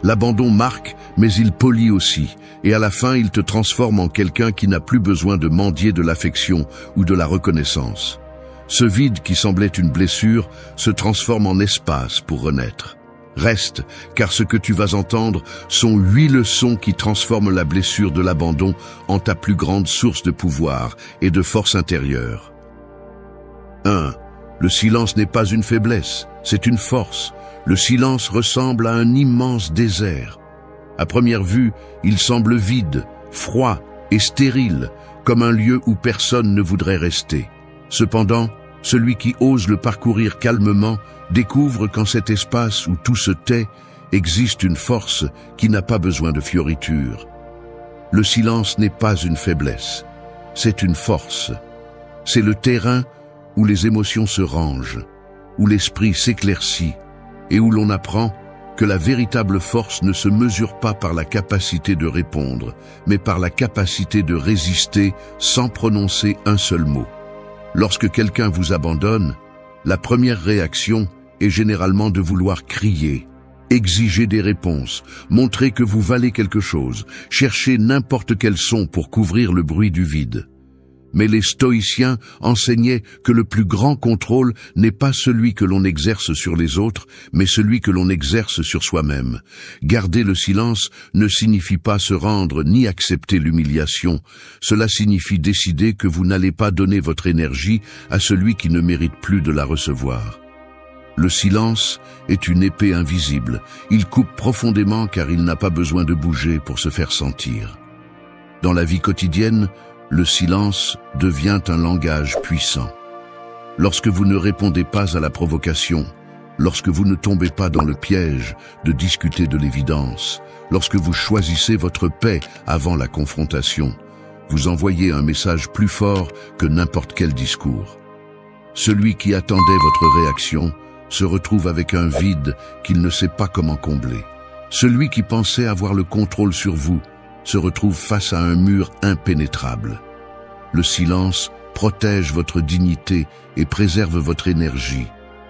L'abandon marque, mais il polie aussi, et à la fin il te transforme en quelqu'un qui n'a plus besoin de mendier de l'affection ou de la reconnaissance. Ce vide qui semblait une blessure se transforme en espace pour renaître. Reste, car ce que tu vas entendre sont 8 leçons qui transforment la blessure de l'abandon en ta plus grande source de pouvoir et de force intérieure. 1. Le silence n'est pas une faiblesse, c'est une force. Le silence ressemble à un immense désert. À première vue, il semble vide, froid et stérile, comme un lieu où personne ne voudrait rester. Cependant, celui qui ose le parcourir calmement découvre qu'en cet espace où tout se tait, existe une force qui n'a pas besoin de fioritures. Le silence n'est pas une faiblesse, c'est une force. C'est le terrain où les émotions se rangent, où l'esprit s'éclaircit et où l'on apprend que la véritable force ne se mesure pas par la capacité de répondre, mais par la capacité de résister sans prononcer un seul mot. Lorsque quelqu'un vous abandonne, la première réaction est généralement de vouloir crier, exiger des réponses, montrer que vous valez quelque chose, chercher n'importe quel son pour couvrir le bruit du vide. Mais les stoïciens enseignaient que le plus grand contrôle n'est pas celui que l'on exerce sur les autres, mais celui que l'on exerce sur soi-même. Garder le silence ne signifie pas se rendre ni accepter l'humiliation. Cela signifie décider que vous n'allez pas donner votre énergie à celui qui ne mérite plus de la recevoir. Le silence est une épée invisible. Il coupe profondément car il n'a pas besoin de bouger pour se faire sentir. Dans la vie quotidienne, le silence devient un langage puissant. Lorsque vous ne répondez pas à la provocation, lorsque vous ne tombez pas dans le piège de discuter de l'évidence, lorsque vous choisissez votre paix avant la confrontation, vous envoyez un message plus fort que n'importe quel discours. Celui qui attendait votre réaction se retrouve avec un vide qu'il ne sait pas comment combler. Celui qui pensait avoir le contrôle sur vous se retrouve face à un mur impénétrable. Le silence protège votre dignité et préserve votre énergie,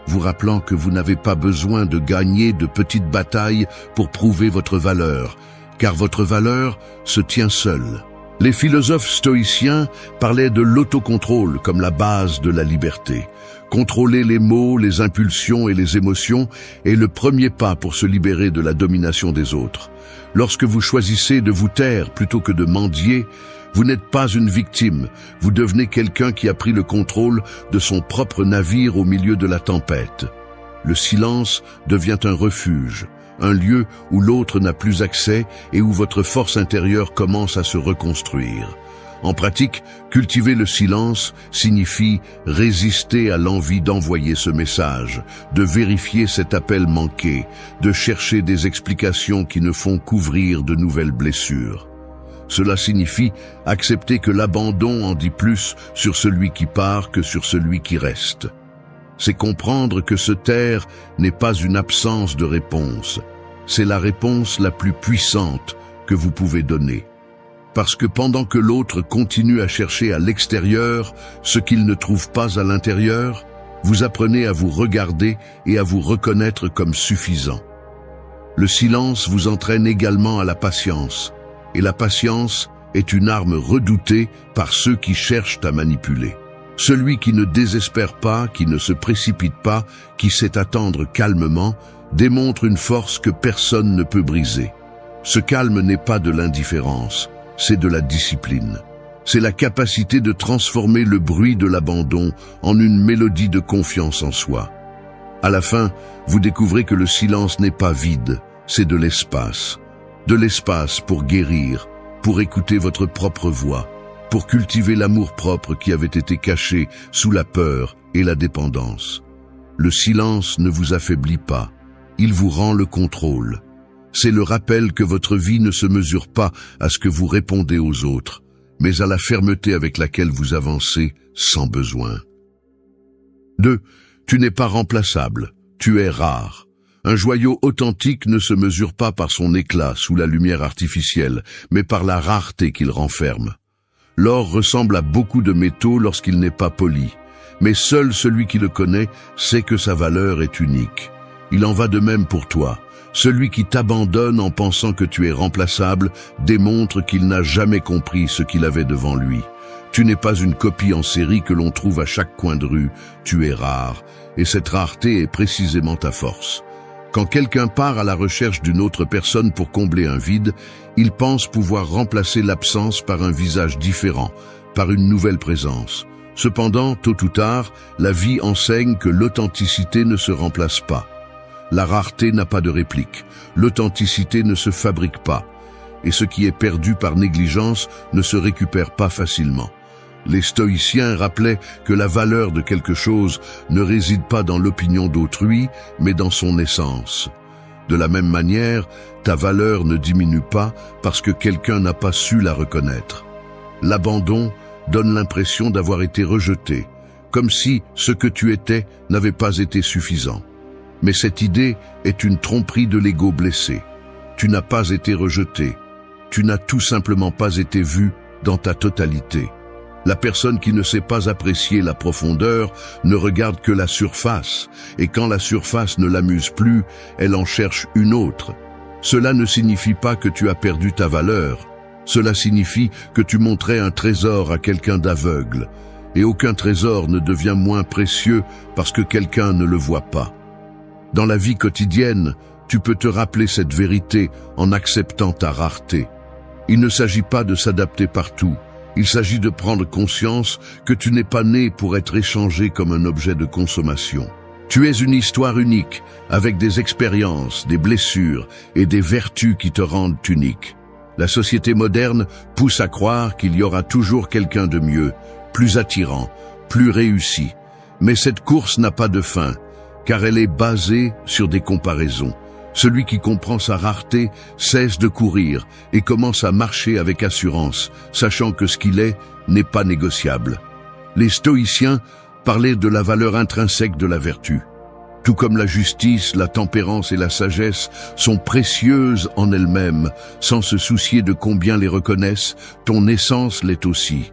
vous rappelant que vous n'avez pas besoin de gagner de petites batailles pour prouver votre valeur, car votre valeur se tient seule. Les philosophes stoïciens parlaient de l'autocontrôle comme la base de la liberté. Contrôler les mots, les impulsions et les émotions est le premier pas pour se libérer de la domination des autres. Lorsque vous choisissez de vous taire plutôt que de mendier, vous n'êtes pas une victime, vous devenez quelqu'un qui a pris le contrôle de son propre navire au milieu de la tempête. Le silence devient un refuge, un lieu où l'autre n'a plus accès et où votre force intérieure commence à se reconstruire. En pratique, cultiver le silence signifie résister à l'envie d'envoyer ce message, de vérifier cet appel manqué, de chercher des explications qui ne font qu'ouvrir de nouvelles blessures. Cela signifie accepter que l'abandon en dit plus sur celui qui part que sur celui qui reste. C'est comprendre que se taire n'est pas une absence de réponse, c'est la réponse la plus puissante que vous pouvez donner. Parce que pendant que l'autre continue à chercher à l'extérieur ce qu'il ne trouve pas à l'intérieur, vous apprenez à vous regarder et à vous reconnaître comme suffisant. Le silence vous entraîne également à la patience, et la patience est une arme redoutée par ceux qui cherchent à manipuler. Celui qui ne désespère pas, qui ne se précipite pas, qui sait attendre calmement, démontre une force que personne ne peut briser. Ce calme n'est pas de l'indifférence, c'est de la discipline. C'est la capacité de transformer le bruit de l'abandon en une mélodie de confiance en soi. À la fin, vous découvrez que le silence n'est pas vide, c'est de l'espace. De l'espace pour guérir, pour écouter votre propre voix, pour cultiver l'amour-propre qui avait été caché sous la peur et la dépendance. Le silence ne vous affaiblit pas, il vous rend le contrôle. C'est le rappel que votre vie ne se mesure pas à ce que vous répondez aux autres, mais à la fermeté avec laquelle vous avancez sans besoin. 2. Tu n'es pas remplaçable, tu es rare. Un joyau authentique ne se mesure pas par son éclat sous la lumière artificielle, mais par la rareté qu'il renferme. L'or ressemble à beaucoup de métaux lorsqu'il n'est pas poli, mais seul celui qui le connaît sait que sa valeur est unique. Il en va de même pour toi. Celui qui t'abandonne en pensant que tu es remplaçable démontre qu'il n'a jamais compris ce qu'il avait devant lui. Tu n'es pas une copie en série que l'on trouve à chaque coin de rue, tu es rare, et cette rareté est précisément ta force. Quand quelqu'un part à la recherche d'une autre personne pour combler un vide, il pense pouvoir remplacer l'absence par un visage différent, par une nouvelle présence. Cependant, tôt ou tard, la vie enseigne que l'authenticité ne se remplace pas. La rareté n'a pas de réplique, l'authenticité ne se fabrique pas, et ce qui est perdu par négligence ne se récupère pas facilement. Les stoïciens rappelaient que la valeur de quelque chose ne réside pas dans l'opinion d'autrui, mais dans son essence. De la même manière, ta valeur ne diminue pas parce que quelqu'un n'a pas su la reconnaître. L'abandon donne l'impression d'avoir été rejeté, comme si ce que tu étais n'avait pas été suffisant. Mais cette idée est une tromperie de l'ego blessé. Tu n'as pas été rejeté. Tu n'as tout simplement pas été vu dans ta totalité. La personne qui ne sait pas apprécier la profondeur ne regarde que la surface, et quand la surface ne l'amuse plus, elle en cherche une autre. Cela ne signifie pas que tu as perdu ta valeur. Cela signifie que tu montrais un trésor à quelqu'un d'aveugle, et aucun trésor ne devient moins précieux parce que quelqu'un ne le voit pas. Dans la vie quotidienne, tu peux te rappeler cette vérité en acceptant ta rareté. Il ne s'agit pas de s'adapter partout. Il s'agit de prendre conscience que tu n'es pas né pour être échangé comme un objet de consommation. Tu es une histoire unique, avec des expériences, des blessures et des vertus qui te rendent unique. La société moderne pousse à croire qu'il y aura toujours quelqu'un de mieux, plus attirant, plus réussi. Mais cette course n'a pas de fin, car elle est basée sur des comparaisons. Celui qui comprend sa rareté cesse de courir et commence à marcher avec assurance, sachant que ce qu'il est n'est pas négociable. Les stoïciens parlaient de la valeur intrinsèque de la vertu. Tout comme la justice, la tempérance et la sagesse sont précieuses en elles-mêmes, sans se soucier de combien les reconnaissent, ton essence l'est aussi.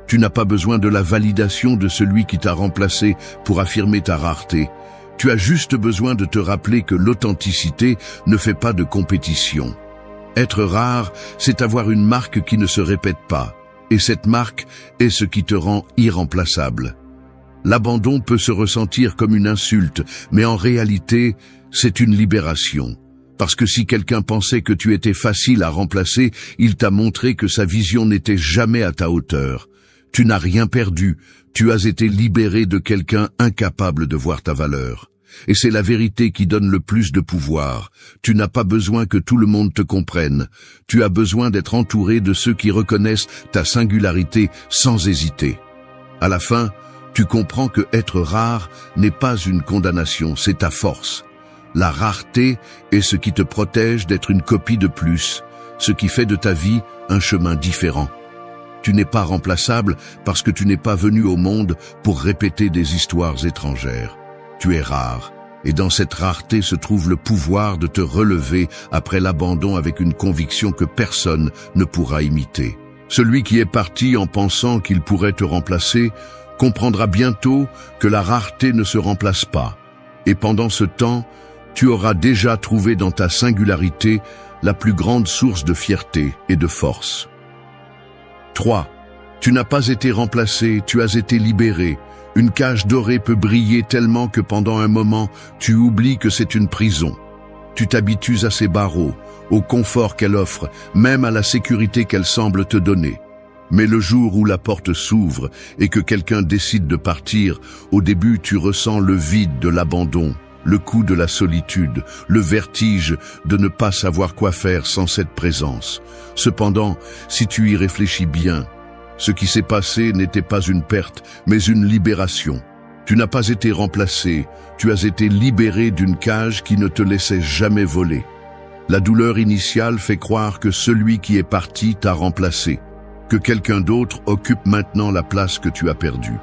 Tu n'as pas besoin de la validation de celui qui t'a remplacé pour affirmer ta rareté. Tu as juste besoin de te rappeler que l'authenticité ne fait pas de compétition. Être rare, c'est avoir une marque qui ne se répète pas, et cette marque est ce qui te rend irremplaçable. L'abandon peut se ressentir comme une insulte, mais en réalité, c'est une libération. Parce que si quelqu'un pensait que tu étais facile à remplacer, il t'a montré que sa vision n'était jamais à ta hauteur. Tu n'as rien perdu, tu as été libéré de quelqu'un incapable de voir ta valeur. Et c'est la vérité qui donne le plus de pouvoir. Tu n'as pas besoin que tout le monde te comprenne. Tu as besoin d'être entouré de ceux qui reconnaissent ta singularité sans hésiter. À la fin, tu comprends que être rare n'est pas une condamnation, c'est ta force. La rareté est ce qui te protège d'être une copie de plus, ce qui fait de ta vie un chemin différent. Tu n'es pas remplaçable parce que tu n'es pas venu au monde pour répéter des histoires étrangères. Tu es rare, et dans cette rareté se trouve le pouvoir de te relever après l'abandon avec une conviction que personne ne pourra imiter. Celui qui est parti en pensant qu'il pourrait te remplacer comprendra bientôt que la rareté ne se remplace pas. Et pendant ce temps, tu auras déjà trouvé dans ta singularité la plus grande source de fierté et de force. 3. Tu n'as pas été remplacé, tu as été libéré. Une cage dorée peut briller tellement que pendant un moment, tu oublies que c'est une prison. Tu t'habitues à ses barreaux, au confort qu'elle offre, même à la sécurité qu'elle semble te donner. Mais le jour où la porte s'ouvre et que quelqu'un décide de partir, au début tu ressens le vide de l'abandon, le coup de la solitude, le vertige de ne pas savoir quoi faire sans cette présence. Cependant, si tu y réfléchis bien, Ce qui s'est passé n'était pas une perte, mais une libération. Tu n'as pas été remplacé, tu as été libéré d'une cage qui ne te laissait jamais voler. La douleur initiale fait croire que celui qui est parti t'a remplacé, que quelqu'un d'autre occupe maintenant la place que tu as perdue.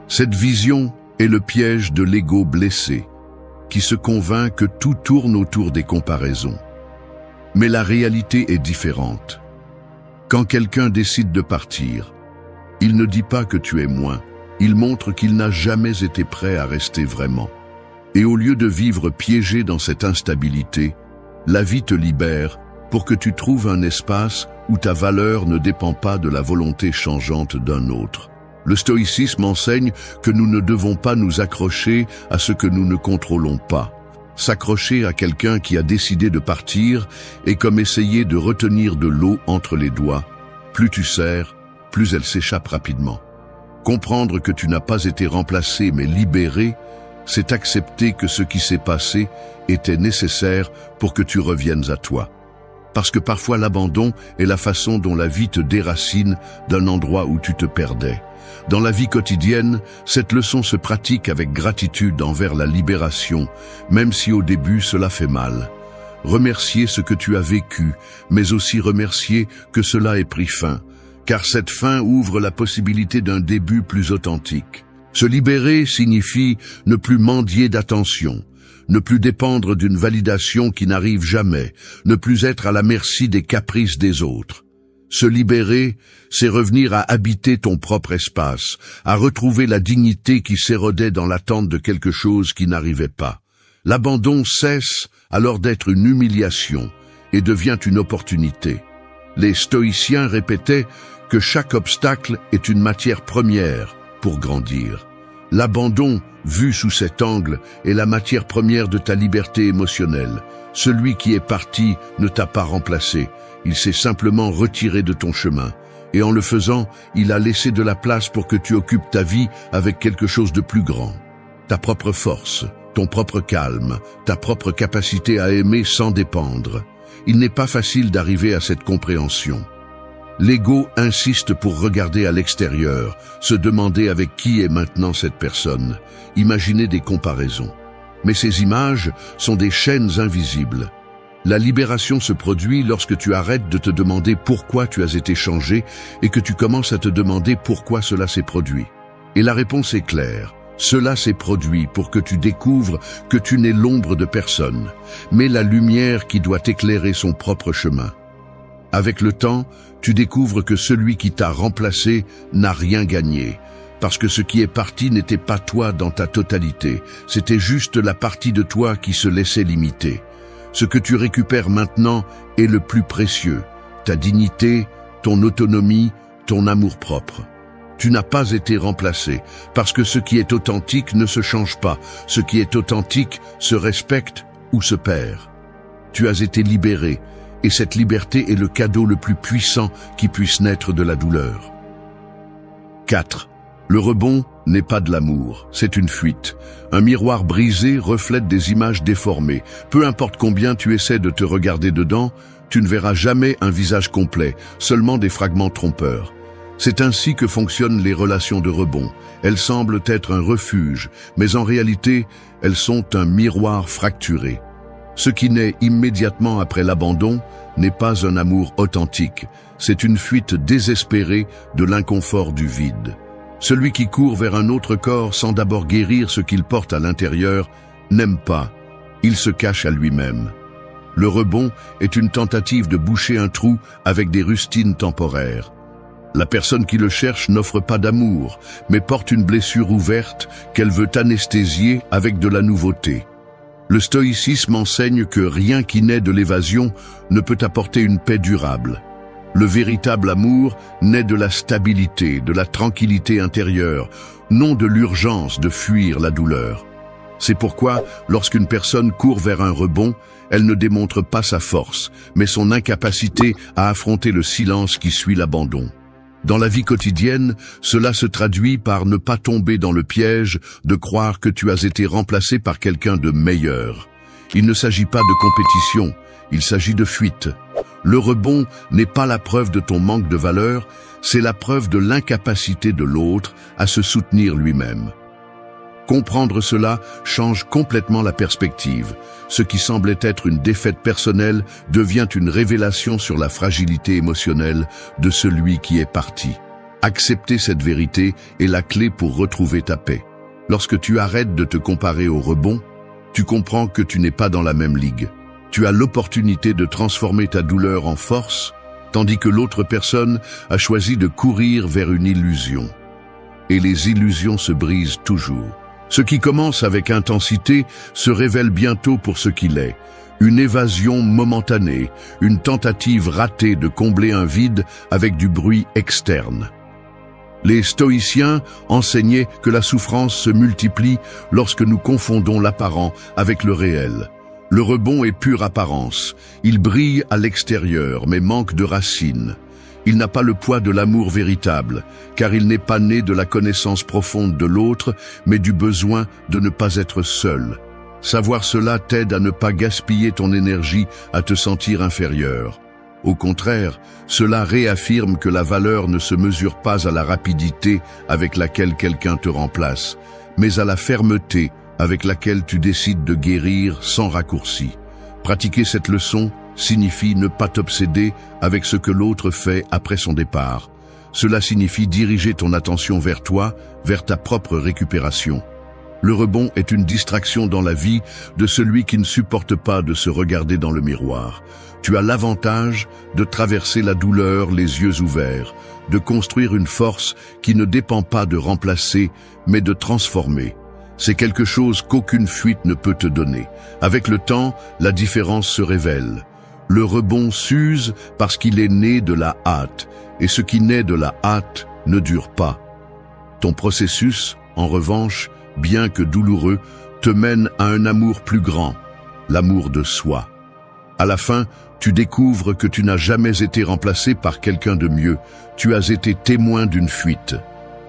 Cette vision est le piège de l'ego blessé, qui se convainc que tout tourne autour des comparaisons. Mais la réalité est différente. Quand quelqu'un décide de partir, il ne dit pas que tu es moins, il montre qu'il n'a jamais été prêt à rester vraiment. Et au lieu de vivre piégé dans cette instabilité, la vie te libère pour que tu trouves un espace où ta valeur ne dépend pas de la volonté changeante d'un autre. Le stoïcisme enseigne que nous ne devons pas nous accrocher à ce que nous ne contrôlons pas. S'accrocher à quelqu'un qui a décidé de partir est comme essayer de retenir de l'eau entre les doigts. Plus tu serres, plus elle s'échappe rapidement. Comprendre que tu n'as pas été remplacé mais libéré, c'est accepter que ce qui s'est passé était nécessaire pour que tu reviennes à toi. Parce que parfois l'abandon est la façon dont la vie te déracine d'un endroit où tu te perdais. Dans la vie quotidienne, cette leçon se pratique avec gratitude envers la libération, même si au début cela fait mal. Remercier ce que tu as vécu, mais aussi remercier que cela ait pris fin, car cette fin ouvre la possibilité d'un début plus authentique. Se libérer signifie ne plus mendier d'attention, ne plus dépendre d'une validation qui n'arrive jamais, ne plus être à la merci des caprices des autres. Se libérer, c'est revenir à habiter ton propre espace, à retrouver la dignité qui s'érodait dans l'attente de quelque chose qui n'arrivait pas. L'abandon cesse alors d'être une humiliation et devient une opportunité. Les stoïciens répétaient que chaque obstacle est une matière première pour grandir. L'abandon, vu sous cet angle, est la matière première de ta liberté émotionnelle. Celui qui est parti ne t'a pas remplacé, il s'est simplement retiré de ton chemin. Et en le faisant, il a laissé de la place pour que tu occupes ta vie avec quelque chose de plus grand. Ta propre force, ton propre calme, ta propre capacité à aimer sans dépendre. Il n'est pas facile d'arriver à cette compréhension. L'ego insiste pour regarder à l'extérieur, se demander avec qui est maintenant cette personne, imaginer des comparaisons. Mais ces images sont des chaînes invisibles. La libération se produit lorsque tu arrêtes de te demander pourquoi tu as été changé et que tu commences à te demander pourquoi cela s'est produit. Et la réponse est claire. Cela s'est produit pour que tu découvres que tu n'es l'ombre de personne, mais la lumière qui doit éclairer son propre chemin. Avec le temps, tu découvres que celui qui t'a remplacé n'a rien gagné, parce que ce qui est parti n'était pas toi dans ta totalité, c'était juste la partie de toi qui se laissait limiter. Ce que tu récupères maintenant est le plus précieux, ta dignité, ton autonomie, ton amour-propre. Tu n'as pas été remplacé, parce que ce qui est authentique ne se change pas, ce qui est authentique se respecte ou se perd. Tu as été libéré, et cette liberté est le cadeau le plus puissant qui puisse naître de la douleur. 4. Le rebond n'est pas de l'amour, c'est une fuite. Un miroir brisé reflète des images déformées. Peu importe combien tu essaies de te regarder dedans, tu ne verras jamais un visage complet, seulement des fragments trompeurs. C'est ainsi que fonctionnent les relations de rebond. Elles semblent être un refuge, mais en réalité, elles sont un miroir fracturé. Ce qui naît immédiatement après l'abandon n'est pas un amour authentique, c'est une fuite désespérée de l'inconfort du vide. Celui qui court vers un autre corps sans d'abord guérir ce qu'il porte à l'intérieur n'aime pas, il se cache à lui-même. Le rebond est une tentative de boucher un trou avec des rustines temporaires. La personne qui le cherche n'offre pas d'amour, mais porte une blessure ouverte qu'elle veut anesthésier avec de la nouveauté. Le stoïcisme enseigne que rien qui naît de l'évasion ne peut apporter une paix durable. Le véritable amour naît de la stabilité, de la tranquillité intérieure, non de l'urgence de fuir la douleur. C'est pourquoi, lorsqu'une personne court vers un rebond, elle ne démontre pas sa force, mais son incapacité à affronter le silence qui suit l'abandon. Dans la vie quotidienne, cela se traduit par ne pas tomber dans le piège de croire que tu as été remplacé par quelqu'un de meilleur. Il ne s'agit pas de compétition, il s'agit de fuite. Le rebond n'est pas la preuve de ton manque de valeur, c'est la preuve de l'incapacité de l'autre à se soutenir lui-même. Comprendre cela change complètement la perspective. Ce qui semblait être une défaite personnelle devient une révélation sur la fragilité émotionnelle de celui qui est parti. Accepter cette vérité est la clé pour retrouver ta paix. Lorsque tu arrêtes de te comparer au rebond, tu comprends que tu n'es pas dans la même ligue. Tu as l'opportunité de transformer ta douleur en force, tandis que l'autre personne a choisi de courir vers une illusion. Et les illusions se brisent toujours. Ce qui commence avec intensité se révèle bientôt pour ce qu'il est. Une évasion momentanée, une tentative ratée de combler un vide avec du bruit externe. Les stoïciens enseignaient que la souffrance se multiplie lorsque nous confondons l'apparent avec le réel. Le rebond est pure apparence. Il brille à l'extérieur, mais manque de racines. Il n'a pas le poids de l'amour véritable, car il n'est pas né de la connaissance profonde de l'autre, mais du besoin de ne pas être seul. Savoir cela t'aide à ne pas gaspiller ton énergie à te sentir inférieur. Au contraire, cela réaffirme que la valeur ne se mesure pas à la rapidité avec laquelle quelqu'un te remplace, mais à la fermeté avec laquelle tu décides de guérir sans raccourci. Pratiquer cette leçon signifie ne pas t'obséder avec ce que l'autre fait après son départ. Cela signifie diriger ton attention vers toi, vers ta propre récupération. Le rebond est une distraction dans la vie de celui qui ne supporte pas de se regarder dans le miroir. Tu as l'avantage de traverser la douleur les yeux ouverts, de construire une force qui ne dépend pas de remplacer, mais de transformer. C'est quelque chose qu'aucune fuite ne peut te donner. Avec le temps, la différence se révèle. Le rebond s'use parce qu'il est né de la hâte, et ce qui naît de la hâte ne dure pas. Ton processus, en revanche, bien que douloureux, te mène à un amour plus grand, l'amour de soi. À la fin, tu découvres que tu n'as jamais été remplacé par quelqu'un de mieux, tu as été témoin d'une fuite.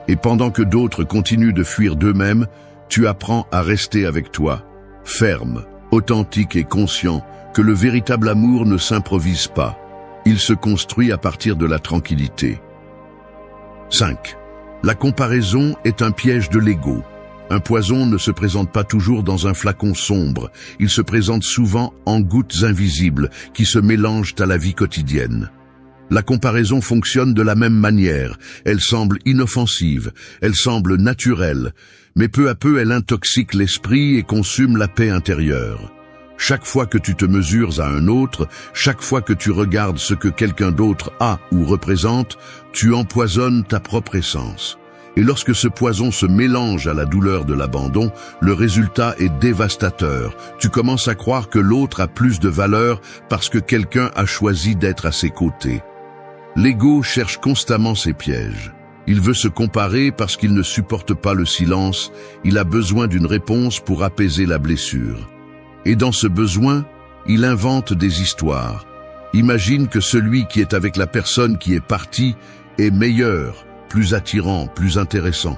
Et pendant que d'autres continuent de fuir d'eux-mêmes, tu apprends à rester avec toi, ferme, authentique et conscient que le véritable amour ne s'improvise pas. Il se construit à partir de la tranquillité. 5. La comparaison est un piège de l'ego. Un poison ne se présente pas toujours dans un flacon sombre, il se présente souvent en gouttes invisibles qui se mélangent à la vie quotidienne. La comparaison fonctionne de la même manière, elle semble inoffensive, elle semble naturelle, mais peu à peu elle intoxique l'esprit et consume la paix intérieure. Chaque fois que tu te mesures à un autre, chaque fois que tu regardes ce que quelqu'un d'autre a ou représente, tu empoisonnes ta propre essence. Et lorsque ce poison se mélange à la douleur de l'abandon, le résultat est dévastateur. Tu commences à croire que l'autre a plus de valeur parce que quelqu'un a choisi d'être à ses côtés. L'ego cherche constamment ses pièges. Il veut se comparer parce qu'il ne supporte pas le silence, il a besoin d'une réponse pour apaiser la blessure. Et dans ce besoin, il invente des histoires. Imagine que celui qui est avec la personne qui est partie est meilleur, plus attirant, plus intéressant.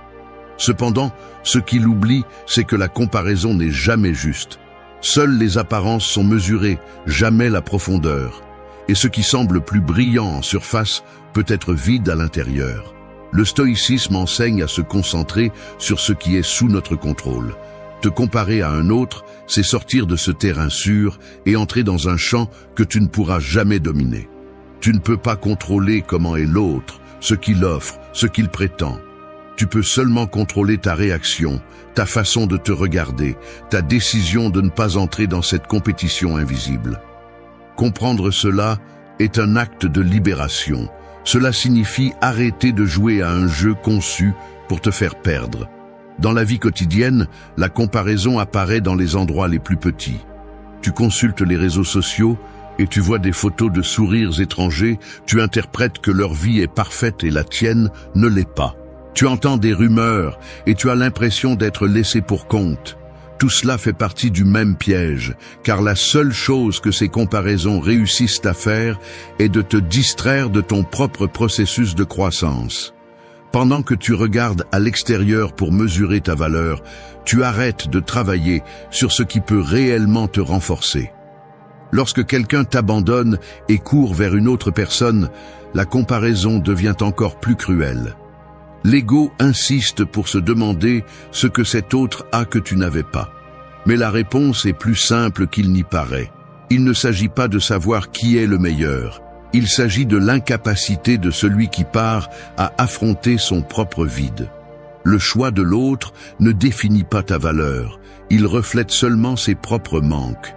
Cependant, ce qu'il oublie, c'est que la comparaison n'est jamais juste. Seules les apparences sont mesurées, jamais la profondeur. Et ce qui semble plus brillant en surface peut être vide à l'intérieur. Le stoïcisme enseigne à se concentrer sur ce qui est sous notre contrôle. Te comparer à un autre, c'est sortir de ce terrain sûr et entrer dans un champ que tu ne pourras jamais dominer. Tu ne peux pas contrôler comment est l'autre, ce qu'il offre, ce qu'il prétend. Tu peux seulement contrôler ta réaction, ta façon de te regarder, ta décision de ne pas entrer dans cette compétition invisible. Comprendre cela est un acte de libération. Cela signifie arrêter de jouer à un jeu conçu pour te faire perdre. Dans la vie quotidienne, la comparaison apparaît dans les endroits les plus petits. Tu consultes les réseaux sociaux et tu vois des photos de sourires étrangers, tu interprètes que leur vie est parfaite et la tienne ne l'est pas. Tu entends des rumeurs et tu as l'impression d'être laissé pour compte. Tout cela fait partie du même piège, car la seule chose que ces comparaisons réussissent à faire est de te distraire de ton propre processus de croissance. Pendant que tu regardes à l'extérieur pour mesurer ta valeur, tu arrêtes de travailler sur ce qui peut réellement te renforcer. Lorsque quelqu'un t'abandonne et court vers une autre personne, la comparaison devient encore plus cruelle. L'ego insiste pour se demander ce que cet autre a que tu n'avais pas. Mais la réponse est plus simple qu'il n'y paraît. Il ne s'agit pas de savoir qui est le meilleur. Il s'agit de l'incapacité de celui qui part à affronter son propre vide. Le choix de l'autre ne définit pas ta valeur. Il reflète seulement ses propres manques.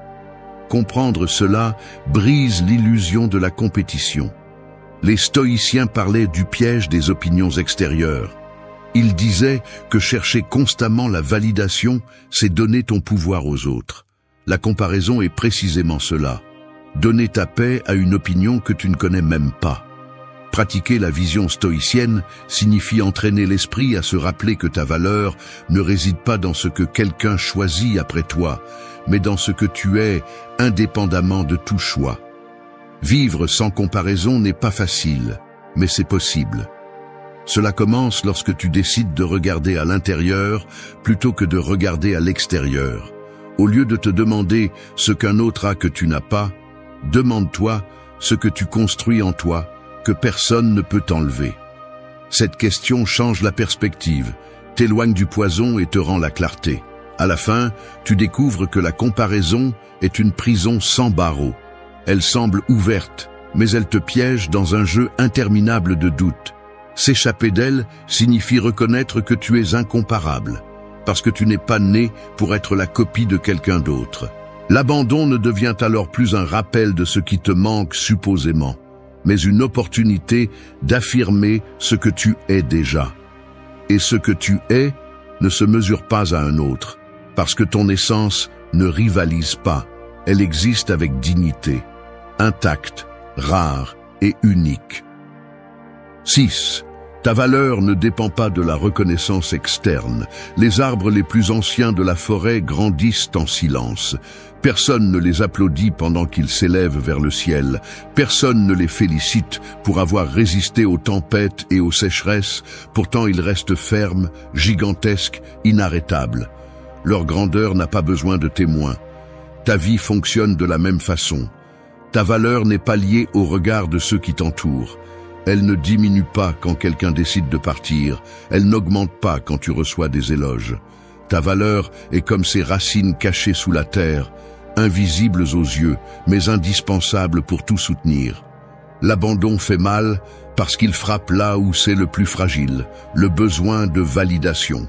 Comprendre cela brise l'illusion de la compétition. Les stoïciens parlaient du piège des opinions extérieures. Ils disaient que chercher constamment la validation, c'est donner ton pouvoir aux autres. La comparaison est précisément cela. Donner ta paix à une opinion que tu ne connais même pas. Pratiquer la vision stoïcienne signifie entraîner l'esprit à se rappeler que ta valeur ne réside pas dans ce que quelqu'un choisit après toi, mais dans ce que tu es, indépendamment de tout choix. Vivre sans comparaison n'est pas facile, mais c'est possible. Cela commence lorsque tu décides de regarder à l'intérieur plutôt que de regarder à l'extérieur. Au lieu de te demander ce qu'un autre a que tu n'as pas, demande-toi ce que tu construis en toi, que personne ne peut t'enlever. Cette question change la perspective, t'éloigne du poison et te rend la clarté. À la fin, tu découvres que la comparaison est une prison sans barreaux. Elle semble ouverte, mais elle te piège dans un jeu interminable de doutes. S'échapper d'elle signifie reconnaître que tu es incomparable, parce que tu n'es pas né pour être la copie de quelqu'un d'autre. L'abandon ne devient alors plus un rappel de ce qui te manque supposément, mais une opportunité d'affirmer ce que tu es déjà. Et ce que tu es ne se mesure pas à un autre, parce que ton essence ne rivalise pas, elle existe avec dignité, intacte, rare et unique. 6. Ta valeur ne dépend pas de la reconnaissance externe. Les arbres les plus anciens de la forêt grandissent en silence. Personne ne les applaudit pendant qu'ils s'élèvent vers le ciel. Personne ne les félicite pour avoir résisté aux tempêtes et aux sécheresses. Pourtant ils restent fermes, gigantesques, inarrêtables. Leur grandeur n'a pas besoin de témoins. Ta vie fonctionne de la même façon. Ta valeur n'est pas liée au regard de ceux qui t'entourent. Elle ne diminue pas quand quelqu'un décide de partir. Elle n'augmente pas quand tu reçois des éloges. Ta valeur est comme ces racines cachées sous la terre, invisibles aux yeux, mais indispensables pour tout soutenir. L'abandon fait mal parce qu'il frappe là où c'est le plus fragile, le besoin de validation.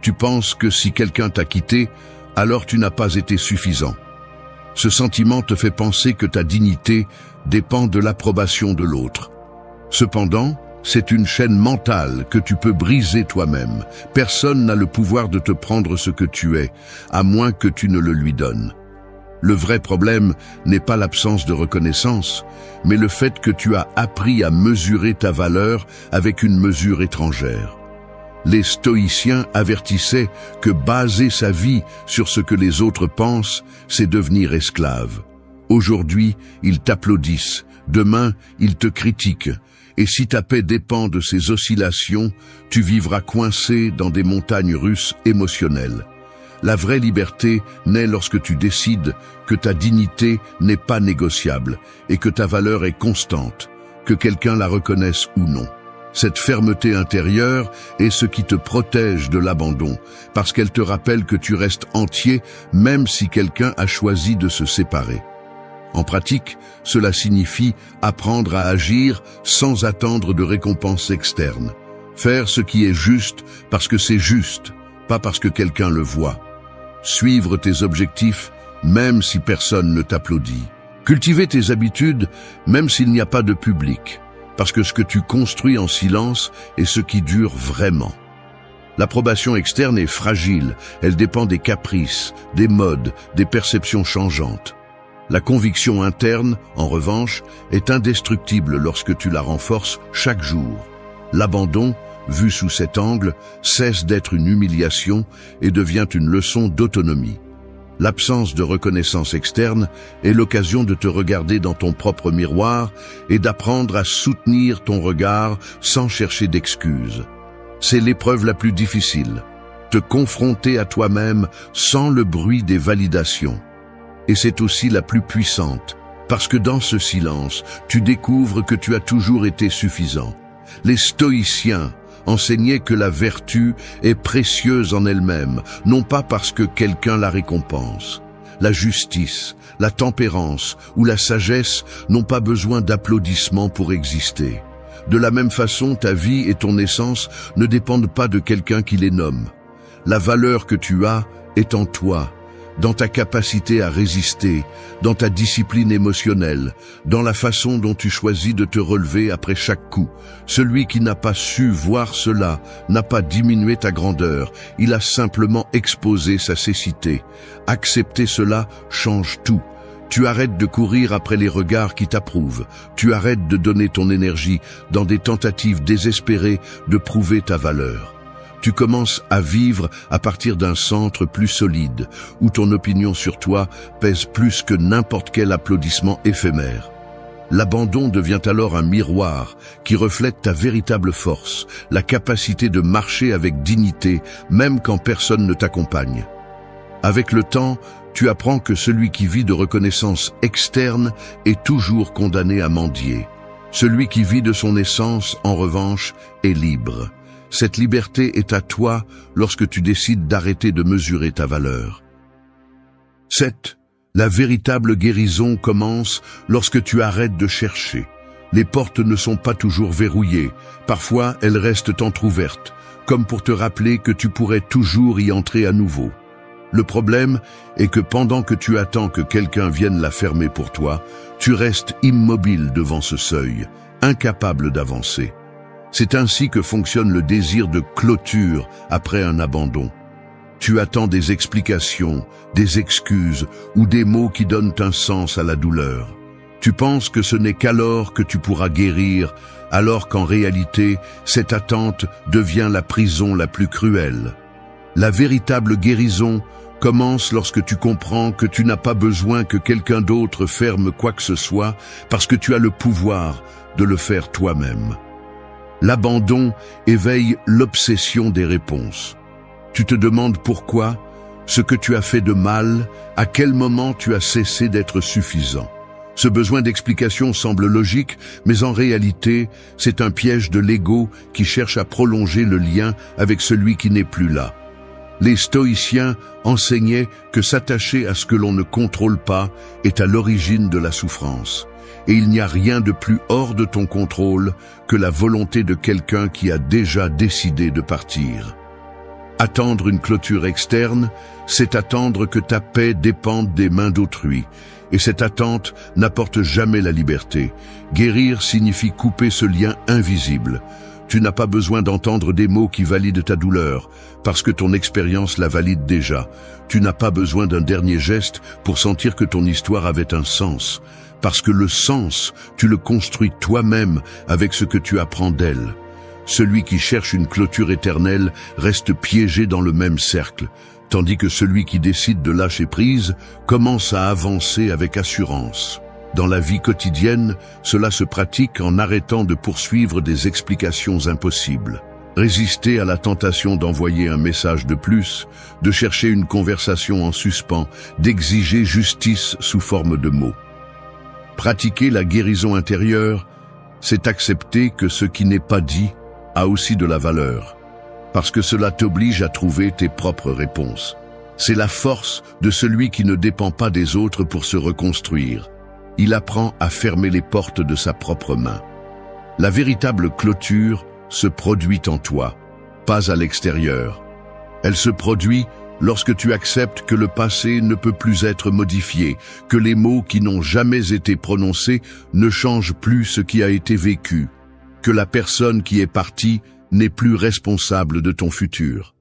Tu penses que si quelqu'un t'a quitté, alors tu n'as pas été suffisant. Ce sentiment te fait penser que ta dignité dépend de l'approbation de l'autre. Cependant, c'est une chaîne mentale que tu peux briser toi-même. Personne n'a le pouvoir de te prendre ce que tu es, à moins que tu ne le lui donnes. Le vrai problème n'est pas l'absence de reconnaissance, mais le fait que tu as appris à mesurer ta valeur avec une mesure étrangère. Les stoïciens avertissaient que baser sa vie sur ce que les autres pensent, c'est devenir esclave. Aujourd'hui, ils t'applaudissent, demain, ils te critiquent. Et si ta paix dépend de ces oscillations, tu vivras coincé dans des montagnes russes émotionnelles. La vraie liberté naît lorsque tu décides que ta dignité n'est pas négociable et que ta valeur est constante, que quelqu'un la reconnaisse ou non. Cette fermeté intérieure est ce qui te protège de l'abandon, parce qu'elle te rappelle que tu restes entier même si quelqu'un a choisi de se séparer. En pratique, cela signifie apprendre à agir sans attendre de récompense externe. Faire ce qui est juste parce que c'est juste, pas parce que quelqu'un le voit. Suivre tes objectifs même si personne ne t'applaudit. Cultiver tes habitudes même s'il n'y a pas de public, parce que ce que tu construis en silence est ce qui dure vraiment. L'approbation externe est fragile, elle dépend des caprices, des modes, des perceptions changeantes. La conviction interne, en revanche, est indestructible lorsque tu la renforces chaque jour. L'abandon, vu sous cet angle, cesse d'être une humiliation et devient une leçon d'autonomie. L'absence de reconnaissance externe est l'occasion de te regarder dans ton propre miroir et d'apprendre à soutenir ton regard sans chercher d'excuses. C'est l'épreuve la plus difficile, te confronter à toi-même sans le bruit des validations. et c'est aussi la plus puissante, parce que dans ce silence, tu découvres que tu as toujours été suffisant. Les stoïciens enseignaient que la vertu est précieuse en elle-même, non pas parce que quelqu'un la récompense. La justice, la tempérance ou la sagesse n'ont pas besoin d'applaudissements pour exister. De la même façon, ta vie et ton essence ne dépendent pas de quelqu'un qui les nomme. La valeur que tu as est en toi, dans ta capacité à résister, dans ta discipline émotionnelle, dans la façon dont tu choisis de te relever après chaque coup. Celui qui n'a pas su voir cela n'a pas diminué ta grandeur, il a simplement exposé sa cécité. Accepter cela change tout. Tu arrêtes de courir après les regards qui t'approuvent. Tu arrêtes de donner ton énergie dans des tentatives désespérées de prouver ta valeur. Tu commences à vivre à partir d'un centre plus solide, où ton opinion sur toi pèse plus que n'importe quel applaudissement éphémère. L'abandon devient alors un miroir qui reflète ta véritable force, la capacité de marcher avec dignité, même quand personne ne t'accompagne. Avec le temps, tu apprends que celui qui vit de reconnaissance externe est toujours condamné à mendier. Celui qui vit de son essence, en revanche, est libre. Cette liberté est à toi lorsque tu décides d'arrêter de mesurer ta valeur. 7. La véritable guérison commence lorsque tu arrêtes de chercher. Les portes ne sont pas toujours verrouillées, parfois elles restent entr'ouvertes, comme pour te rappeler que tu pourrais toujours y entrer à nouveau. Le problème est que pendant que tu attends que quelqu'un vienne la fermer pour toi, tu restes immobile devant ce seuil, incapable d'avancer. C'est ainsi que fonctionne le désir de clôture après un abandon. Tu attends des explications, des excuses ou des mots qui donnent un sens à la douleur. Tu penses que ce n'est qu'alors que tu pourras guérir, alors qu'en réalité, cette attente devient la prison la plus cruelle. La véritable guérison commence lorsque tu comprends que tu n'as pas besoin que quelqu'un d'autre ferme quoi que ce soit parce que tu as le pouvoir de le faire toi-même. L'abandon éveille l'obsession des réponses. Tu te demandes pourquoi, ce que tu as fait de mal, à quel moment tu as cessé d'être suffisant. Ce besoin d'explication semble logique, mais en réalité, c'est un piège de l'ego qui cherche à prolonger le lien avec celui qui n'est plus là. Les stoïciens enseignaient que s'attacher à ce que l'on ne contrôle pas est à l'origine de la souffrance. Et il n'y a rien de plus hors de ton contrôle que la volonté de quelqu'un qui a déjà décidé de partir. Attendre une clôture externe, c'est attendre que ta paix dépende des mains d'autrui. Et cette attente n'apporte jamais la liberté. Guérir signifie couper ce lien invisible. Tu n'as pas besoin d'entendre des mots qui valident ta douleur, parce que ton expérience la valide déjà. Tu n'as pas besoin d'un dernier geste pour sentir que ton histoire avait un sens, parce que le sens, tu le construis toi-même avec ce que tu apprends d'elle. Celui qui cherche une clôture éternelle reste piégé dans le même cercle, tandis que celui qui décide de lâcher prise commence à avancer avec assurance. Dans la vie quotidienne, cela se pratique en arrêtant de poursuivre des explications impossibles. Résister à la tentation d'envoyer un message de plus, de chercher une conversation en suspens, d'exiger justice sous forme de mots. Pratiquer la guérison intérieure, c'est accepter que ce qui n'est pas dit a aussi de la valeur, parce que cela t'oblige à trouver tes propres réponses. C'est la force de celui qui ne dépend pas des autres pour se reconstruire. Il apprend à fermer les portes de sa propre main. La véritable clôture se produit en toi, pas à l'extérieur. Elle se produit lorsque tu acceptes que le passé ne peut plus être modifié, que les mots qui n'ont jamais été prononcés ne changent plus ce qui a été vécu, que la personne qui est partie n'est plus responsable de ton futur.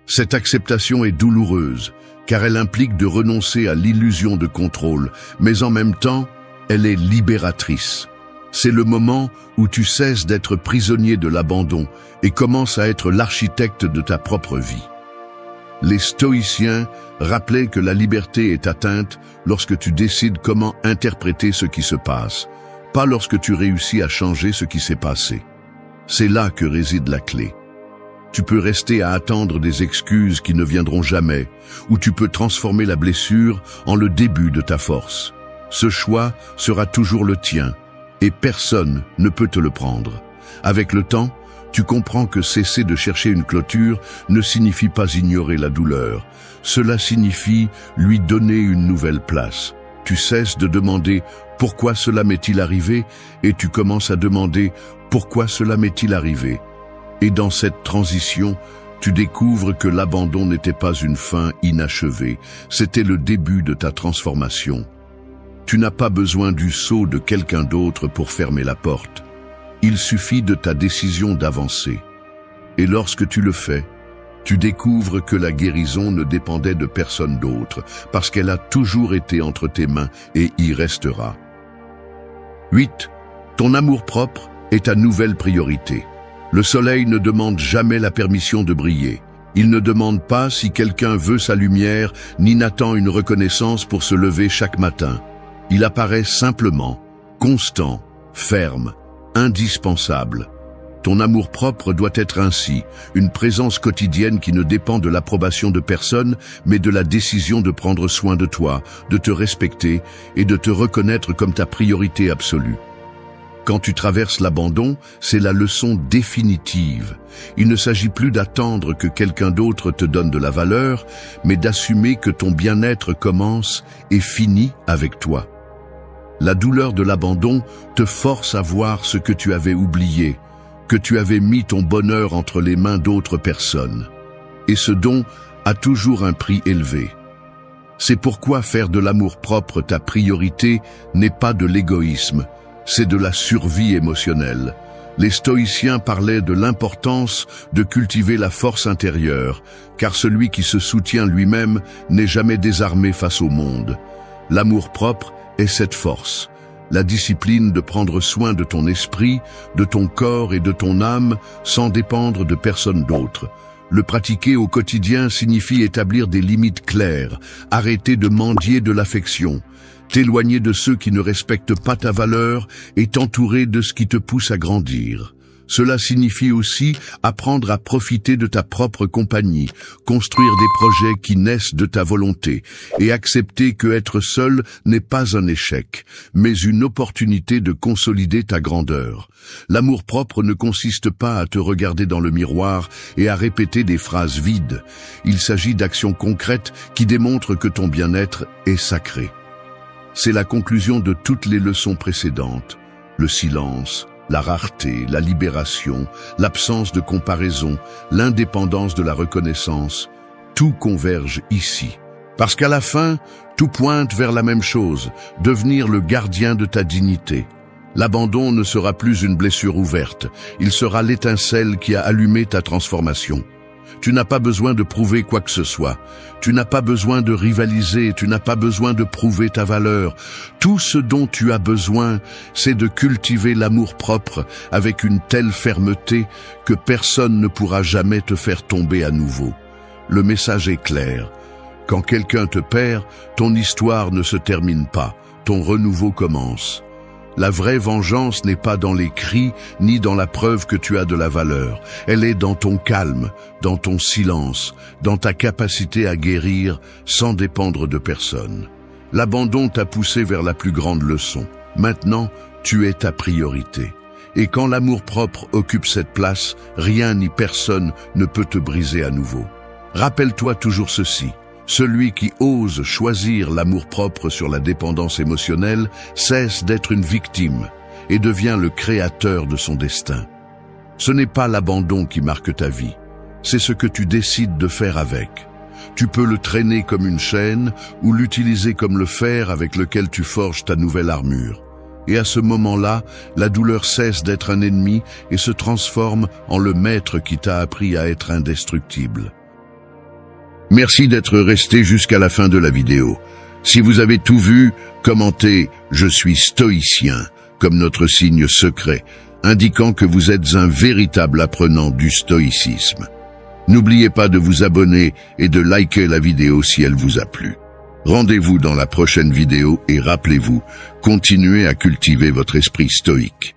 Cette acceptation est douloureuse, car elle implique de renoncer à l'illusion de contrôle, mais en même temps, elle est libératrice. C'est le moment où tu cesses d'être prisonnier de l'abandon et commences à être l'architecte de ta propre vie. Les stoïciens rappelaient que la liberté est atteinte lorsque tu décides comment interpréter ce qui se passe, pas lorsque tu réussis à changer ce qui s'est passé. C'est là que réside la clé. tu peux rester à attendre des excuses qui ne viendront jamais, ou tu peux transformer la blessure en le début de ta force. Ce choix sera toujours le tien, et personne ne peut te le prendre. Avec le temps, tu comprends que cesser de chercher une clôture ne signifie pas ignorer la douleur. Cela signifie lui donner une nouvelle place. Tu cesses de demander « Pourquoi cela m'est-il arrivé ?» et tu commences à demander « Pourquoi cela m'est-il arrivé ?» Et dans cette transition, tu découvres que l'abandon n'était pas une fin inachevée, c'était le début de ta transformation. Tu n'as pas besoin du sceau de quelqu'un d'autre pour fermer la porte. Il suffit de ta décision d'avancer. Et lorsque tu le fais, tu découvres que la guérison ne dépendait de personne d'autre, parce qu'elle a toujours été entre tes mains et y restera. 8. Ton amour-propre est ta nouvelle priorité. Le soleil ne demande jamais la permission de briller. Il ne demande pas si quelqu'un veut sa lumière, ni n'attend une reconnaissance pour se lever chaque matin. Il apparaît simplement, constant, ferme, indispensable. Ton amour-propre doit être ainsi, une présence quotidienne qui ne dépend de l'approbation de personne, mais de la décision de prendre soin de toi, de te respecter et de te reconnaître comme ta priorité absolue. Quand tu traverses l'abandon, c'est la leçon définitive. Il ne s'agit plus d'attendre que quelqu'un d'autre te donne de la valeur, mais d'assumer que ton bien-être commence et finit avec toi. La douleur de l'abandon te force à voir ce que tu avais oublié, que tu avais mis ton bonheur entre les mains d'autres personnes. Et ce don a toujours un prix élevé. C'est pourquoi faire de l'amour-propre ta priorité n'est pas de l'égoïsme, c'est de la survie émotionnelle. Les stoïciens parlaient de l'importance de cultiver la force intérieure, car celui qui se soutient lui-même n'est jamais désarmé face au monde. L'amour-propre est cette force, la discipline de prendre soin de ton esprit, de ton corps et de ton âme sans dépendre de personne d'autre. Le pratiquer au quotidien signifie établir des limites claires, arrêter de mendier de l'affection, t'éloigner de ceux qui ne respectent pas ta valeur et t'entourer de ce qui te pousse à grandir. Cela signifie aussi apprendre à profiter de ta propre compagnie, construire des projets qui naissent de ta volonté et accepter que être seul n'est pas un échec, mais une opportunité de consolider ta grandeur. L'amour-propre ne consiste pas à te regarder dans le miroir et à répéter des phrases vides. Il s'agit d'actions concrètes qui démontrent que ton bien-être est sacré. C'est la conclusion de toutes les leçons précédentes. Le silence, la rareté, la libération, l'absence de comparaison, l'indépendance de la reconnaissance, tout converge ici. Parce qu'à la fin, tout pointe vers la même chose, devenir le gardien de ta dignité. L'abandon ne sera plus une blessure ouverte, il sera l'étincelle qui a allumé ta transformation. Tu n'as pas besoin de prouver quoi que ce soit. Tu n'as pas besoin de rivaliser, tu n'as pas besoin de prouver ta valeur. Tout ce dont tu as besoin, c'est de cultiver l'amour-propre avec une telle fermeté que personne ne pourra jamais te faire tomber à nouveau. Le message est clair. Quand quelqu'un te perd, ton histoire ne se termine pas, ton renouveau commence. La vraie vengeance n'est pas dans les cris, ni dans la preuve que tu as de la valeur. Elle est dans ton calme, dans ton silence, dans ta capacité à guérir sans dépendre de personne. L'abandon t'a poussé vers la plus grande leçon. Maintenant, tu es ta priorité. Et quand l'amour-propre occupe cette place, rien ni personne ne peut te briser à nouveau. Rappelle-toi toujours ceci. Celui qui ose choisir l'amour-propre sur la dépendance émotionnelle cesse d'être une victime et devient le créateur de son destin. Ce n'est pas l'abandon qui marque ta vie, c'est ce que tu décides de faire avec. Tu peux le traîner comme une chaîne ou l'utiliser comme le fer avec lequel tu forges ta nouvelle armure. Et à ce moment-là, la douleur cesse d'être un ennemi et se transforme en le maître qui t'a appris à être indestructible. Merci d'être resté jusqu'à la fin de la vidéo. Si vous avez tout vu, commentez « Je suis stoïcien » comme notre signe secret, indiquant que vous êtes un véritable apprenant du stoïcisme. N'oubliez pas de vous abonner et de liker la vidéo si elle vous a plu. Rendez-vous dans la prochaine vidéo et rappelez-vous, continuez à cultiver votre esprit stoïque.